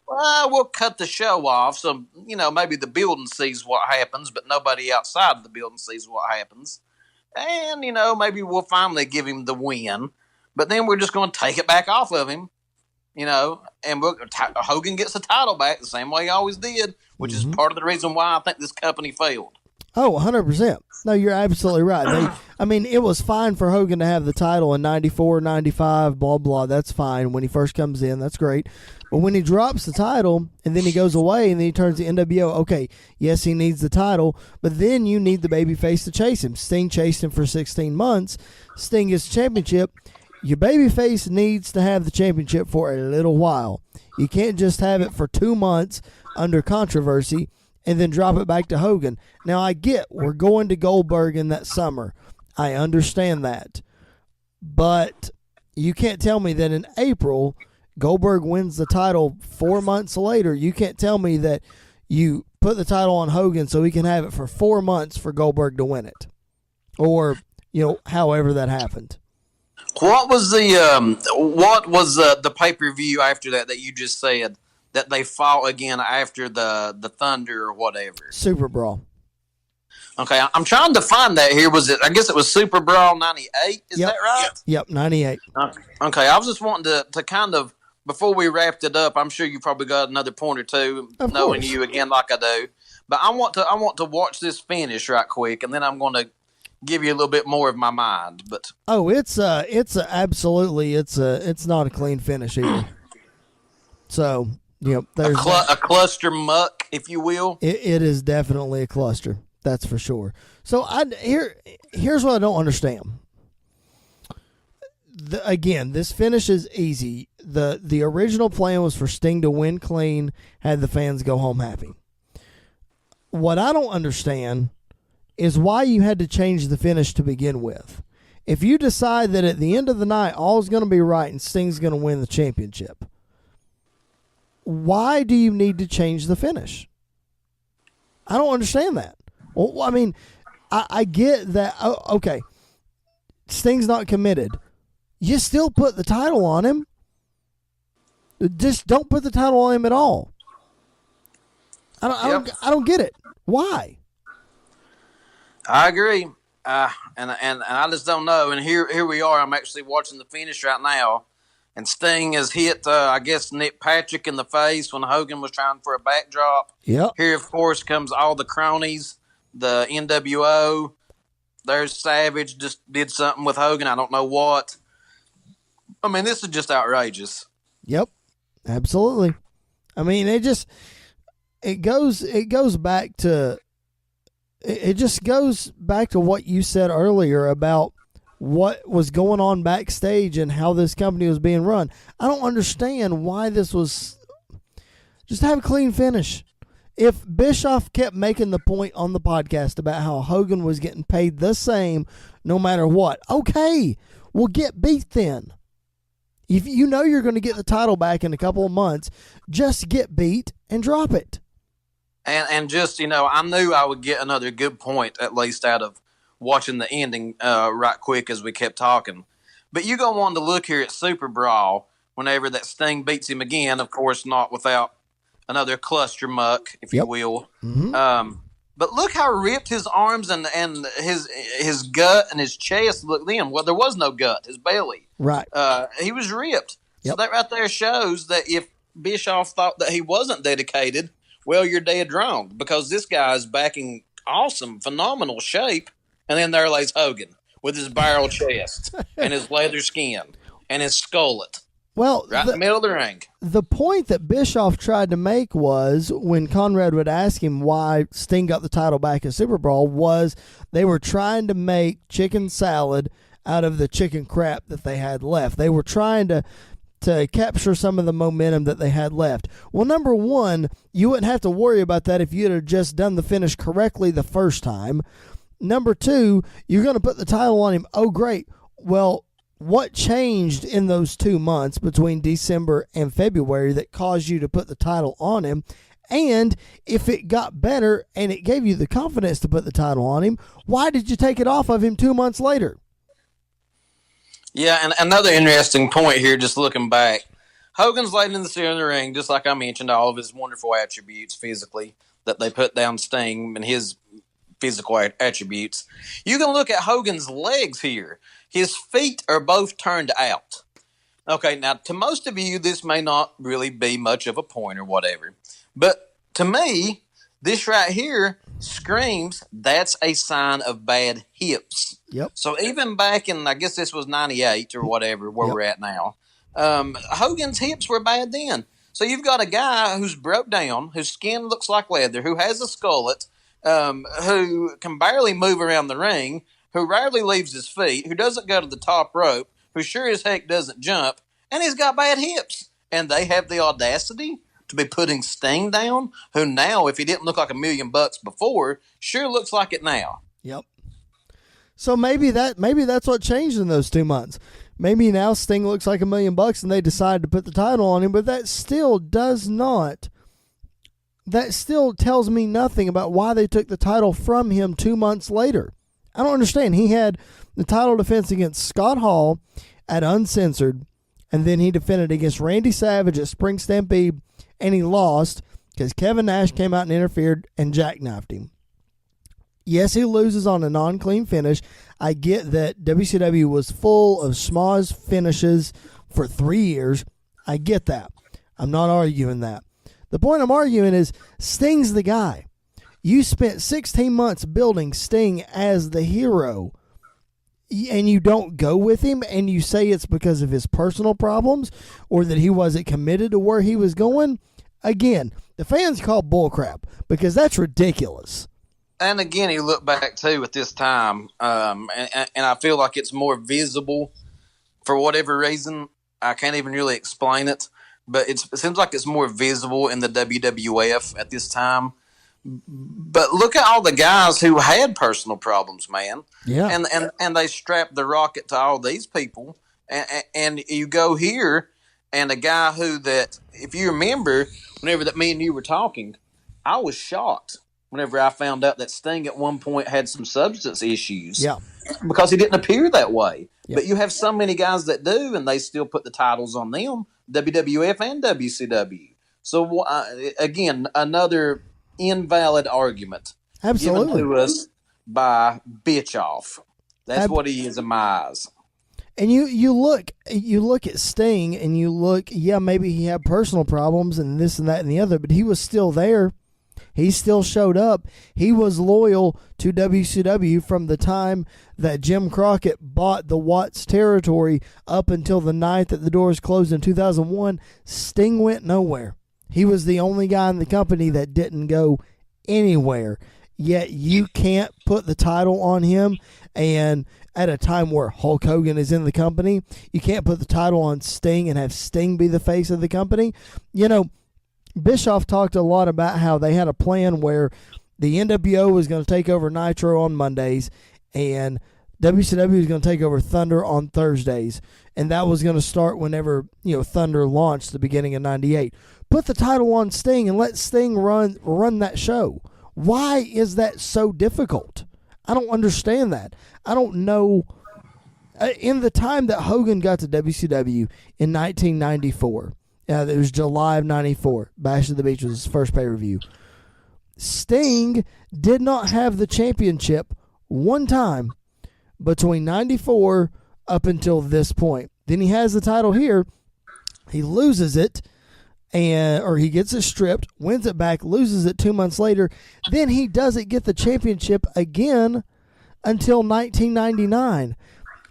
we'll cut the show off. So, maybe the building sees what happens, but nobody outside of the building sees what happens. And, maybe we'll finally give him the win, but then we're just going to take it back off of him, and Hogan gets the title back the same way he always did, which is part of the reason why I think this company failed. Oh, 100%. No, you're absolutely right. It was fine for Hogan to have the title in 94, 95, blah, blah. That's fine. When he first comes in, that's great. But when he drops the title and then he goes away and then he turns the NWO, okay, yes, he needs the title, but then you need the babyface to chase him. Sting chased him for 16 months. Sting gets the championship. Your babyface needs to have the championship for a little while. You can't just have it for 2 months under controversy and then drop it back to Hogan. Now, I get we're going to Goldberg in that summer. I understand that. But you can't tell me that in April, Goldberg wins the title 4 months later. You can't tell me that you put the title on Hogan so he can have it for 4 months for Goldberg to win it. Or, however that happened. What was the pay-per-view after that you just said? That they fought again after the Thunder or whatever. Super Brawl. Okay, I'm trying to find that here. I guess it was Super Brawl 98, is that right? Yep, 98. Okay, I was just wanting to kind of, before we wrapped it up, I'm sure you probably got another point or two, knowing you again like I do. But I want to watch this finish right quick, and then I'm going to give you a little bit more of my mind. But it's not a clean finish either. So, there's a cluster muck, if you will. It is definitely a cluster. That's for sure. So here's what I don't understand. Again, this finish is easy. The original plan was for Sting to win clean, had the fans go home happy. What I don't understand is why you had to change the finish to begin with. If you decide that at the end of the night, all's going to be right and Sting's going to win the championship, why do you need to change the finish? I don't understand that. Well, I mean, I get that. Okay, Sting's not committed. You still put the title on him. Just don't put the title on him at all. I don't get it. Why? I agree. And I just don't know. And here we are. I'm actually watching the finish right now. And Sting has hit, I guess, Nick Patrick in the face when Hogan was trying for a backdrop. Yep. Here, of course, comes all the cronies, the NWO. There's Savage just did something with Hogan. I don't know what. I mean, this is just outrageous. Yep. Absolutely. I mean, it goes back to what you said earlier about what was going on backstage and how this company was being run. I don't understand why this was. Just have a clean finish. If Bischoff kept making the point on the podcast about how Hogan was getting paid the same no matter what, okay, well, get beat then. If you know you're going to get the title back in a couple of months, just get beat and drop it. And just, I knew I would get another good point, at least out of watching the ending right quick as we kept talking. But you go on to look here at Super Brawl whenever that Sting beats him again, of course, not without another cluster muck, if you will. Mm-hmm. But look how ripped his arms and his gut and his chest looked then. Well, there was no gut, his belly. Right. He was ripped. Yep. So that right there shows that if Bischoff thought that he wasn't dedicated, well, you're dead wrong, because this guy is back in awesome, phenomenal shape. And then there lays Hogan with his barrel chest and his leather skin and his skullet. Well, right in the middle of the ring. The point that Bischoff tried to make was, when Conrad would ask him why Sting got the title back at Super Brawl, was they were trying to make chicken salad out of the chicken crap that they had left. They were trying to capture some of the momentum that they had left. Well, number one, you wouldn't have to worry about that if you'd have just done the finish correctly the first time. Number two, you're going to put the title on him. Oh, great. Well, what changed in those 2 months between December and February that caused you to put the title on him? And if it got better and it gave you the confidence to put the title on him, why did you take it off of him 2 months later? Yeah, and another interesting point here, just looking back, Hogan's laid in the center of the ring, just like I mentioned, all of his wonderful attributes physically that they put down Sting and his physical attributes. You can look at Hogan's legs here. His feet are both turned out. Okay, now to most of you, this may not really be much of a point or whatever, but to me, this right here screams that's a sign of bad hips. Yep. So even back in, I guess this was 98 or whatever, where we're at now, Hogan's hips were bad then. So you've got a guy who's broke down, whose skin looks like leather, who has a skullet, who can barely move around the ring, who rarely leaves his feet, who doesn't go to the top rope, who sure as heck doesn't jump, and he's got bad hips. And they have the audacity to be putting Sting down, who now, if he didn't look like $1 million before, sure looks like it now. Yep. So maybe that's what changed in those 2 months. Maybe now Sting looks like $1 million and they decided to put the title on him, but that still tells me nothing about why they took the title from him 2 months later. I don't understand. He had the title defense against Scott Hall at Uncensored, and then he defended against Randy Savage at Spring Stampede, and he lost because Kevin Nash came out and interfered and jackknifed him. Yes, he loses on a non-clean finish. I get that WCW was full of schmoz finishes for 3 years. I get that. I'm not arguing that. The point I'm arguing is Sting's the guy. You spent 16 months building Sting as the hero, and you don't go with him, and you say it's because of his personal problems or that he wasn't committed to where he was going. Again, the fans call bullcrap because that's ridiculous. And again, you look back too at this time, and I feel like it's more visible for whatever reason. I can't even really explain it, but it seems like it's more visible in the WWF at this time. But look at all the guys who had personal problems, man. Yeah. And they strapped the rocket to all these people. And you go here, and a guy who that, if you remember, whenever that me and you were talking, I was shocked whenever I found out that Sting at one point had some substance issues Yeah. because he didn't appear that way. Yep. But you have so many guys that do, and they still put the titles on them, WWF and WCW. So again, another invalid argument Absolutely. given to us by Bischoff. That's what he is in my eyes. And you look at Sting and you look, yeah, maybe he had personal problems and this and that and the other, but he was still there. He still showed up. He was loyal to WCW from the time that Jim Crockett bought the Watts territory up until the night that the doors closed in 2001. Sting went nowhere. He was the only guy in the company that didn't go anywhere. Yet you can't put the title on him, and at a time where Hulk Hogan is in the company, you can't put the title on Sting and have Sting be the face of the company. You know, Bischoff talked a lot about how they had a plan where the NWO was going to take over Nitro on Mondays and WCW was going to take over Thunder on Thursdays. And that was going to start whenever, Thunder launched the beginning of 98. Put the title on Sting and let Sting run that show. Why is that so difficult? I don't understand that. I don't know. In the time that Hogan got to WCW in 1994, it was July of 94. Bash at the Beach was his first pay-per-view. Sting did not have the championship one time between 94 up until this point. Then he has the title here. He loses it, or he gets it stripped, wins it back, loses it 2 months later. Then he doesn't get the championship again until 1999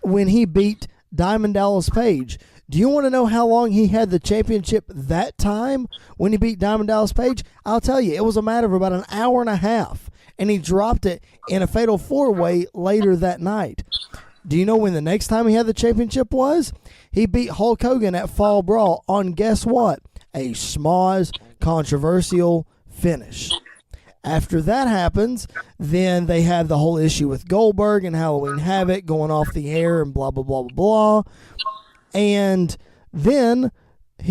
when he beat Diamond Dallas Page. Do you want to know how long he had the championship that time when he beat Diamond Dallas Page? I'll tell you, it was a matter of about an hour and a half, and he dropped it in a fatal four-way later that night. Do you know when the next time he had the championship was? He beat Hulk Hogan at Fall Brawl on, guess what? A schmoz, controversial finish. After that happens, then they have the whole issue with Goldberg and Halloween Havoc going off the air and blah, blah, blah, blah, blah. And then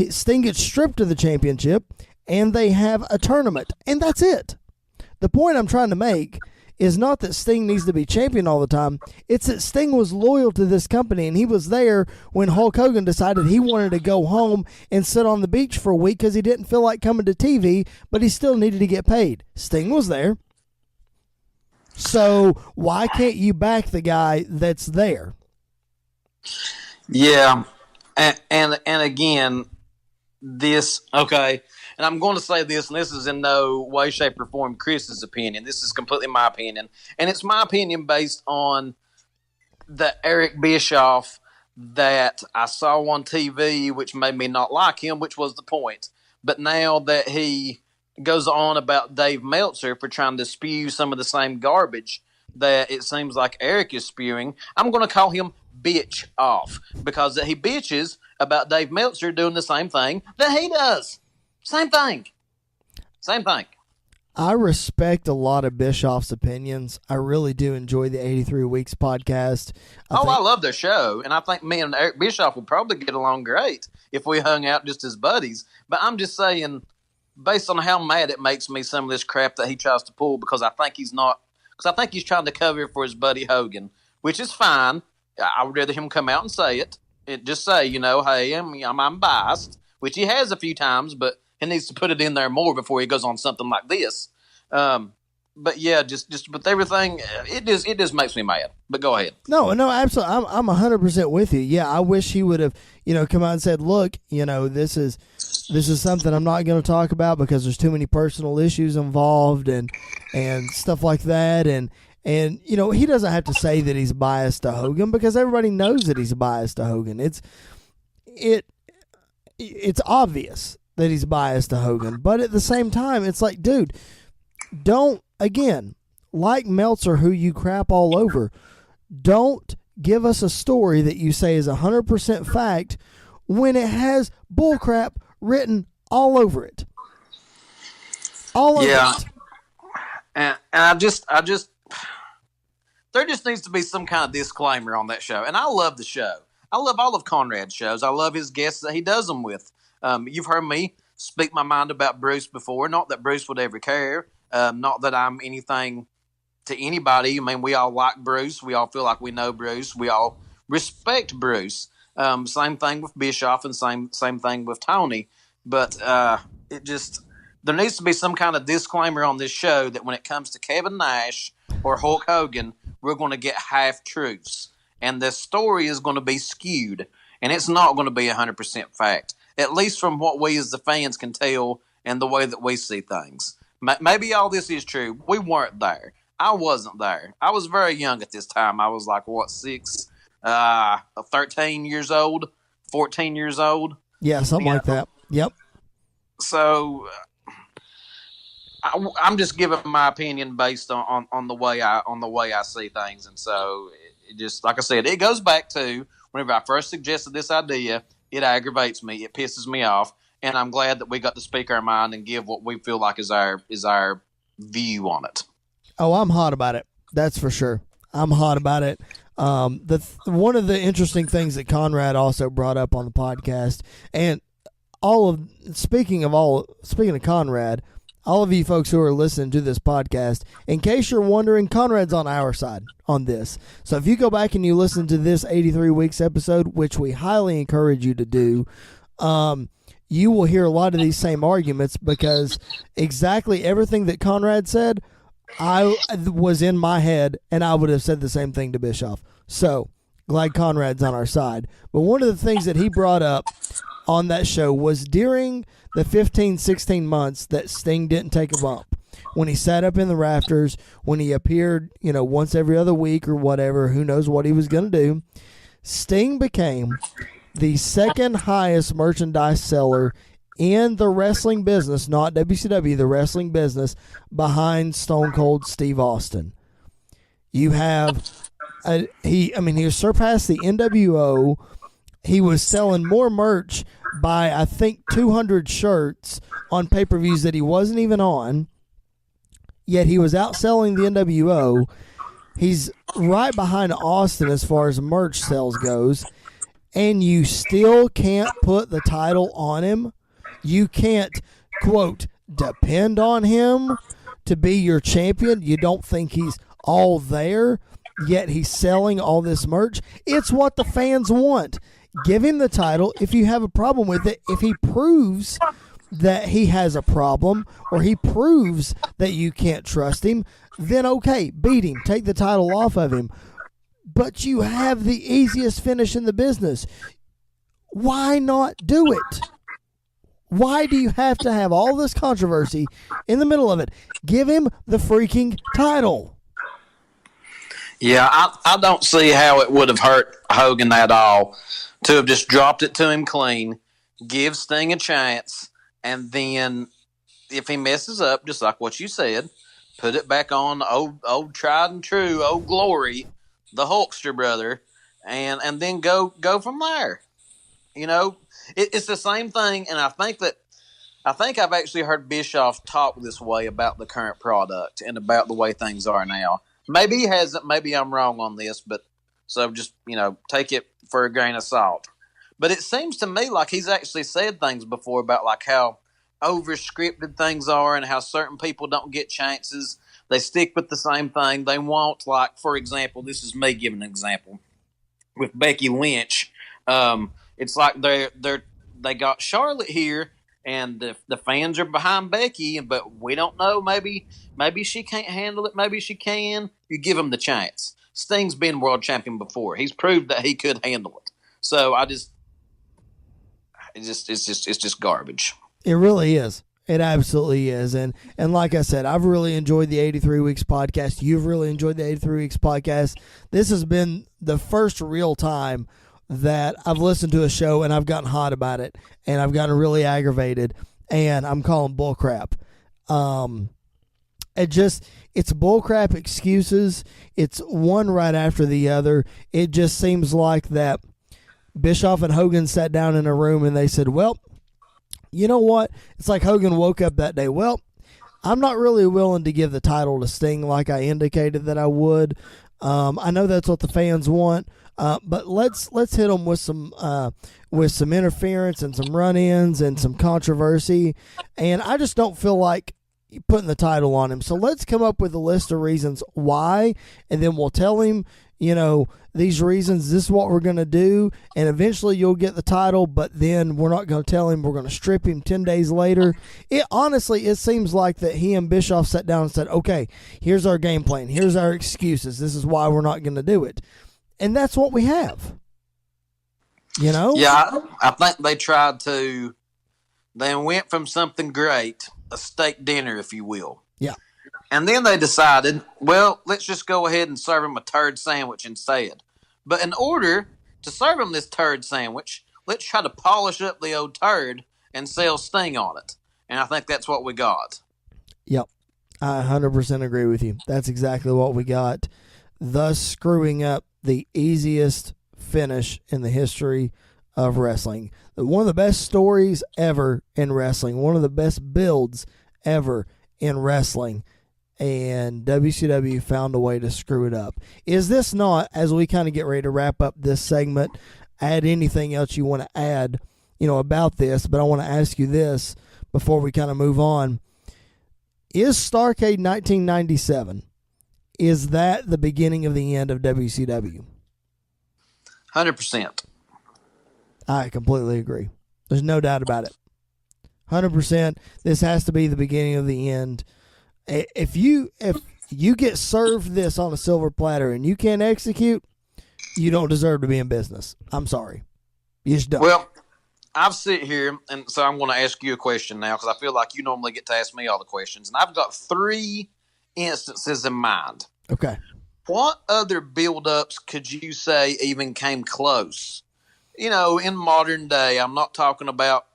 Sting gets stripped of the championship, and they have a tournament. And that's it. The point I'm trying to make is not that Sting needs to be champion all the time. It's that Sting was loyal to this company, and he was there when Hulk Hogan decided he wanted to go home and sit on the beach for a week because he didn't feel like coming to TV, but he still needed to get paid. Sting was there. So why can't you back the guy that's there? Yeah. And again, this, okay, and I'm going to say this, and this is in no way, shape, or form Chris's opinion. This is completely my opinion. And it's my opinion based on the Eric Bischoff that I saw on TV, which made me not like him, which was the point. But now that he goes on about Dave Meltzer for trying to spew some of the same garbage that it seems like Eric is spewing, I'm going to call him bitch off because he bitches about Dave Meltzer doing the same thing that he does. Same thing. I respect a lot of Bischoff's opinions. I really do enjoy the 83 Weeks podcast. I love their show, and I think me and Eric Bischoff would probably get along great if we hung out just as buddies. But I'm just saying, based on how mad it makes me, some of this crap that he tries to pull, because I think he's trying to cover for his buddy Hogan, which is fine. I would rather him come out and say it. Just say, hey, I'm biased, which he has a few times, but he needs to put it in there more before he goes on something like this. But yeah, just with everything, it just makes me mad. But go ahead. No, absolutely. I'm 100% with you. Yeah, I wish he would have, come out and said, look, this is something I'm not going to talk about because there's too many personal issues involved and stuff like that. And he doesn't have to say that he's biased to Hogan because everybody knows that he's biased to Hogan. It's obvious that he's biased to Hogan, but at the same time, it's like, dude, don't, again, like Meltzer, who you crap all over, don't give us a story that you say is 100% fact when it has bullcrap written all over it. All over it. And I just there just needs to be some kind of disclaimer on that show. And I love the show. I love all of Conrad's shows. I love his guests that he does them with. You've heard me speak my mind about Bruce before. Not that Bruce would ever care. Not that I'm anything to anybody. I mean, we all like Bruce. We all feel like we know Bruce. We all respect Bruce. Same thing with Bischoff, and same thing with Tony. But it just there needs to be some kind of disclaimer on this show that when it comes to Kevin Nash or Hulk Hogan, we're going to get half truths, and the story is going to be skewed, and it's not going to be 100% fact. At least from what we as the fans can tell and the way that we see things. Maybe all this is true. We weren't there. I wasn't there. I was very young at this time. I was like, 13 years old, 14 years old. Yeah, something like that. Yep. So I'm just giving my opinion based on the way I see things, and so it just, like I said, it goes back to whenever I first suggested this idea. It aggravates me. It pisses me off, and I'm glad that we got to speak our mind and give what we feel like is our view on it. Oh, I'm hot about it. That's for sure. I'm hot about it. One of the interesting things that Conrad also brought up on the podcast, and speaking of Conrad, all of you folks who are listening to this podcast, in case you're wondering, Conrad's on our side on this. So if you go back and you listen to this 83 Weeks episode, which we highly encourage you to do, you will hear a lot of these same arguments, because exactly everything that Conrad said, I was in my head, and I would have said the same thing to Bischoff. So glad Conrad's on our side. But one of the things that he brought up on that show was during the 15, 16 months that Sting didn't take a bump, when he sat up in the rafters, when he appeared, once every other week or whatever, who knows what he was going to do, Sting became the second highest merchandise seller in the wrestling business, not WCW, the wrestling business, behind Stone Cold Steve Austin. You have, he surpassed the NWO. He was selling more merch by, I think, 200 shirts on pay-per-views that he wasn't even on, yet he was outselling the NWO. He's right behind Austin as far as merch sales goes, and you still can't put the title on him. You can't, quote, depend on him to be your champion. You don't think he's all there, yet he's selling all this merch. It's what the fans want. Give him the title if you have a problem with it. If he proves that he has a problem, or he proves that you can't trust him, then okay, beat him. Take the title off of him. But you have the easiest finish in the business. Why not do it? Why do you have to have all this controversy in the middle of it? Give him the freaking title. Yeah, I don't see how it would have hurt Hogan at all to have just dropped it to him clean, give Sting a chance, and then if he messes up, just like what you said, put it back on old tried and true, old Glory, the Hulkster brother, and then go from there. It's the same thing, and I think I've actually heard Bischoff talk this way about the current product and about the way things are now. Maybe he hasn't. Maybe I'm wrong on this, but so just take it for a grain of salt. But it seems to me like he's actually said things before about like how over-scripted things are and how certain people don't get chances. They stick with the same thing. They want, like, for example, this is me giving an example with Becky Lynch. It's like they got Charlotte here, and the fans are behind Becky, but we don't know. Maybe she can't handle it. Maybe she can. You give him the chance. Sting's been world champion before. He's proved that he could handle it. So it's just garbage. It really is. It absolutely is. And like I said, I've really enjoyed the 83 Weeks podcast. You've really enjoyed the 83 Weeks podcast. This has been the first real time that I've listened to a show and I've gotten hot about it, and I've gotten really aggravated, and I'm calling bullcrap. It's bullcrap excuses. It's one right after the other. It just seems like that Bischoff and Hogan sat down in a room and they said, well, you know what? It's like Hogan woke up that day. Well, I'm not really willing to give the title to Sting like I indicated that I would. I know that's what the fans want, but let's hit them with some interference and some run-ins and some controversy. And I just don't feel like putting the title on him. So let's come up with a list of reasons why, and then we'll tell him, these reasons, this is what we're going to do, and eventually you'll get the title, but then we're not going to tell him, we're going to strip him 10 days later. It seems like that he and Bischoff sat down and said, okay, here's our game plan, here's our excuses, this is why we're not going to do it. And that's what we have. Yeah, I think they went from something great, a steak dinner, if you will. Yeah. And then they decided, well, let's just go ahead and serve him a turd sandwich instead. But in order to serve him this turd sandwich, let's try to polish up the old turd and sell Sting on it. And I think that's what we got. Yep. I 100% agree with you. That's exactly what we got, thus screwing up the easiest finish in the history of wrestling. One of the best stories ever in wrestling, one of the best builds ever in wrestling, and WCW found a way to screw it up. Is this not, as we kind of get ready to wrap up this segment, add anything else you want to add, about this? But I want to ask you this before we kind of move on. Is Starrcade 1997, is that the beginning of the end of WCW? 100%. I completely agree. There's no doubt about it. 100%. This has to be the beginning of the end. If you get served this on a silver platter and you can't execute, you don't deserve to be in business. I'm sorry. You just don't. Well, I've sit here, and so I'm going to ask you a question now because I feel like you normally get to ask me all the questions. And I've got 3 instances in mind. Okay. What other build-ups could you say even came close? In modern day, I'm not talking about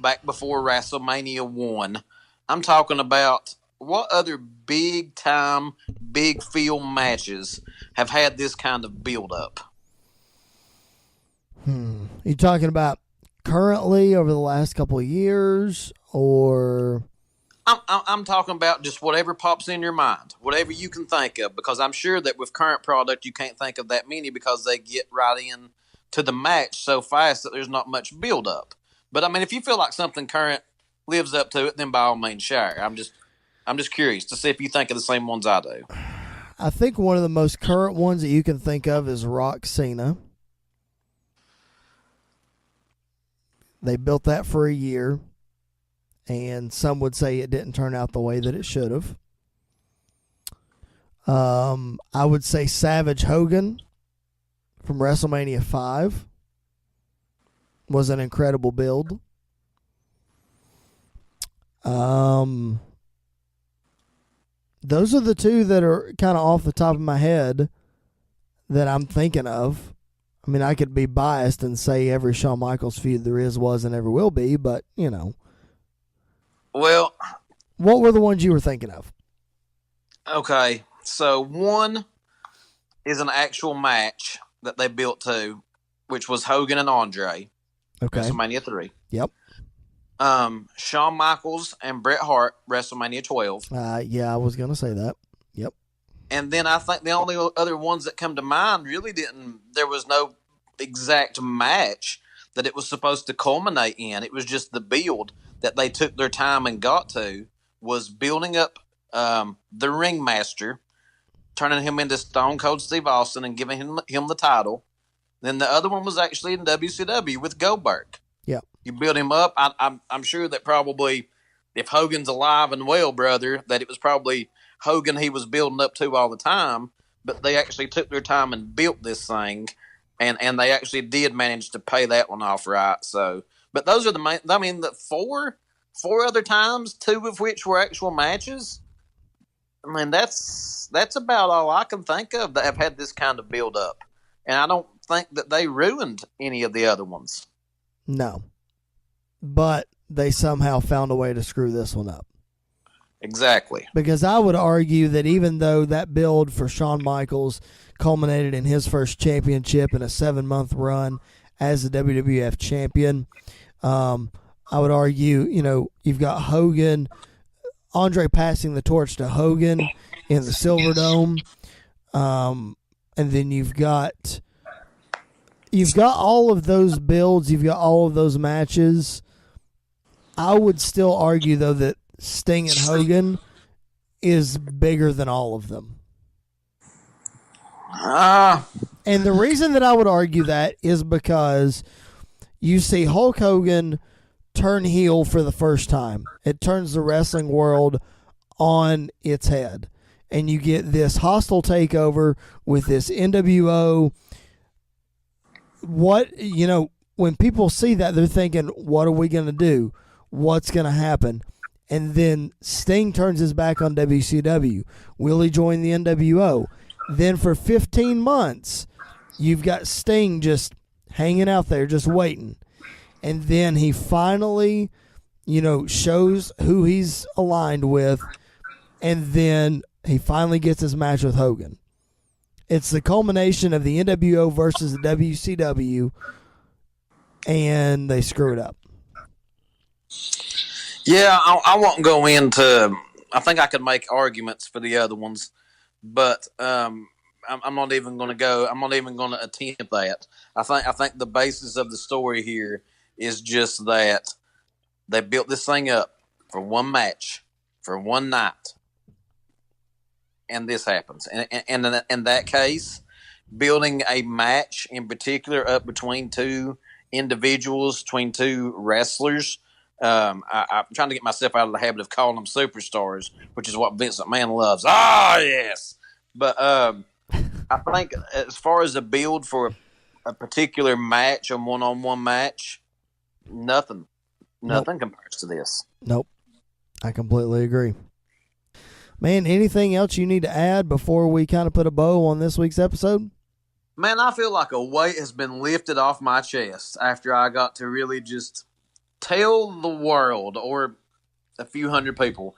back before WrestleMania 1. I'm talking about what other big-time, big-field matches have had this kind of build-up? You talking about currently over the last couple of years, or? I'm talking about just whatever pops in your mind, whatever you can think of, because I'm sure that with current product you can't think of that many because they get right in to the match so fast that there's not much build-up. But, if you feel like something current lives up to it, then by all means share. I'm just curious to see if you think of the same ones I do. I think one of the most current ones that you can think of is Rock Cena. They built that for a year, and some would say it didn't turn out the way that it should have. I would say Savage Hogan from WrestleMania 5 was an incredible build. Those are the 2 that are kind of off the top of my head that I'm thinking of. I could be biased and say every Shawn Michaels feud there is, was, and ever will be, but, Well, what were the ones you were thinking of? Okay, so one is an actual match that they built to, which was Hogan and Andre. Okay. WrestleMania 3. Yep. Shawn Michaels and Bret Hart, WrestleMania 12. Yeah, I was going to say that. Yep. And then I think the only other ones that come to mind really there was no exact match that it was supposed to culminate in. It was just the build that they took their time and got to, was building up the Ringmaster, turning him into Stone Cold Steve Austin and giving him the title. Then the other one was actually in WCW with Goldberg. Yeah. You build him up. I'm sure that probably if Hogan's alive and well, brother, that it was probably Hogan he was building up to all the time, but they actually took their time and built this thing, and they actually did manage to pay that one off right. So, but those are the main, the four other times, 2 of which were actual matches. That's about all I can think of that have had this kind of build up. And I don't think that they ruined any of the other ones. No. But they somehow found a way to screw this one up. Exactly. Because I would argue that even though that build for Shawn Michaels culminated in his first championship in a 7-month run as the WWF champion, I would argue, you've got Hogan, Andre passing the torch to Hogan in the Silverdome. and then you've got all of those builds, you've got all of those matches. I would still argue, though, that Sting and Hogan is bigger than all of them. And the reason that I would argue that is because you see Hulk Hogan turn heel for the first time. It turns the wrestling world on its head. And you get this hostile takeover with this NWO. When people see that, they're thinking, what are we going to do? What's going to happen? And then Sting turns his back on WCW. Will he join the NWO? Then for 15 months, you've got Sting just hanging out there, just waiting. And then he finally, shows who he's aligned with. And then he finally gets his match with Hogan. It's the culmination of the NWO versus the WCW, and they screw it up. Yeah, I won't go into. I think I could make arguments for the other ones, but I'm not even going to go. I'm not even going to attempt that. I think the basis of the story here is just that they built this thing up for one match, for one night, and this happens. And in that case, building a match in particular up between two individuals, between two wrestlers. I'm trying to get myself out of the habit of calling them superstars, which is what Vince McMahon loves. Ah, yes. But I think as far as a build for a particular match, a one-on-one match, nothing compares to this. Nope. I completely agree. Man, anything else you need to add before we kind of put a bow on this week's episode? Man, I feel like a weight has been lifted off my chest after I got to really just tell the world, or a few hundred people,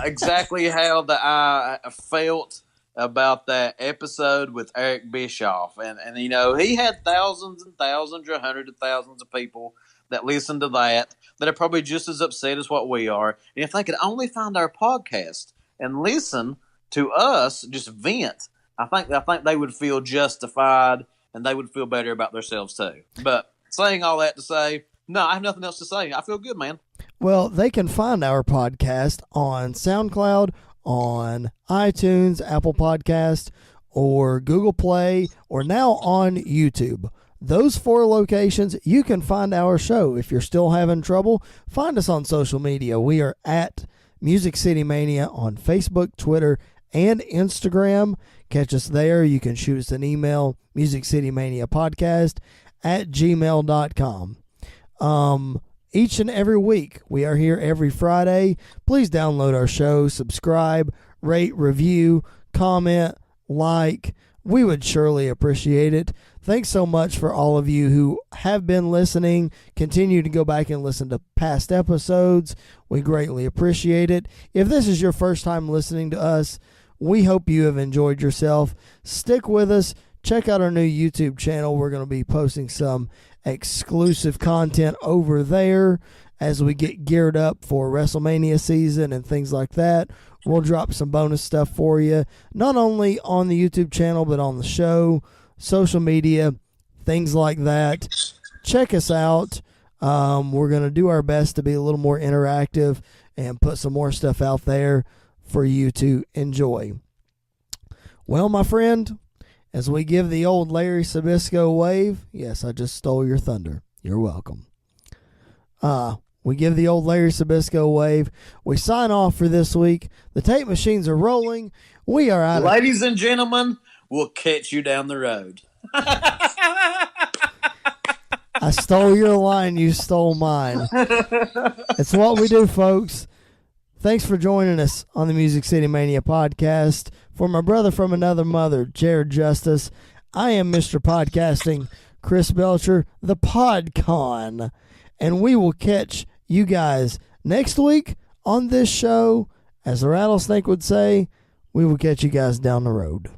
exactly how I felt about that episode with Eric Bischoff. And he had thousands and thousands or hundreds of thousands of people that listen to that are probably just as upset as what we are. And if they could only find our podcast and listen to us just vent, I think they would feel justified, and they would feel better about themselves too. But saying all that to say, no, I have nothing else to say. I feel good, man. Well, they can find our podcast on SoundCloud, on iTunes, Apple Podcast, or Google Play, or now on YouTube. Those 4 locations, you can find our show. If you're still having trouble, find us on social media. We are at Music City Mania on Facebook, Twitter, and Instagram. Catch us there. You can shoot us an email, musiccityManiapodcast@gmail.com. Each and every week, we are here every Friday. Please download our show, subscribe, rate, review, comment, like. We would surely appreciate it. Thanks so much for all of you who have been listening. Continue to go back and listen to past episodes. We greatly appreciate it. If this is your first time listening to us, we hope you have enjoyed yourself. Stick with us. Check out our new YouTube channel. We're going to be posting some exclusive content over there as we get geared up for WrestleMania season and things like that. We'll drop some bonus stuff for you, not only on the YouTube channel, but on the show, social media, things like that. Check us out. We're going to do our best to be a little more interactive and put some more stuff out there for you to enjoy. Well, my friend, as we give the old Larry Sabisco wave, yes, I just stole your thunder. You're welcome. We give the old Larry Sabisco wave. We sign off for this week. The tape machines are rolling. We are out. Ladies and gentlemen, we'll catch you down the road. I stole your line. You stole mine. It's what we do, folks. Thanks for joining us on the Music City Mania podcast. For my brother from another mother, Jared Justice, I am Mr. Podcasting, Chris Belcher, the PodCon. And we will catch you guys next week on this show. As the Rattlesnake would say, we will catch you guys down the road.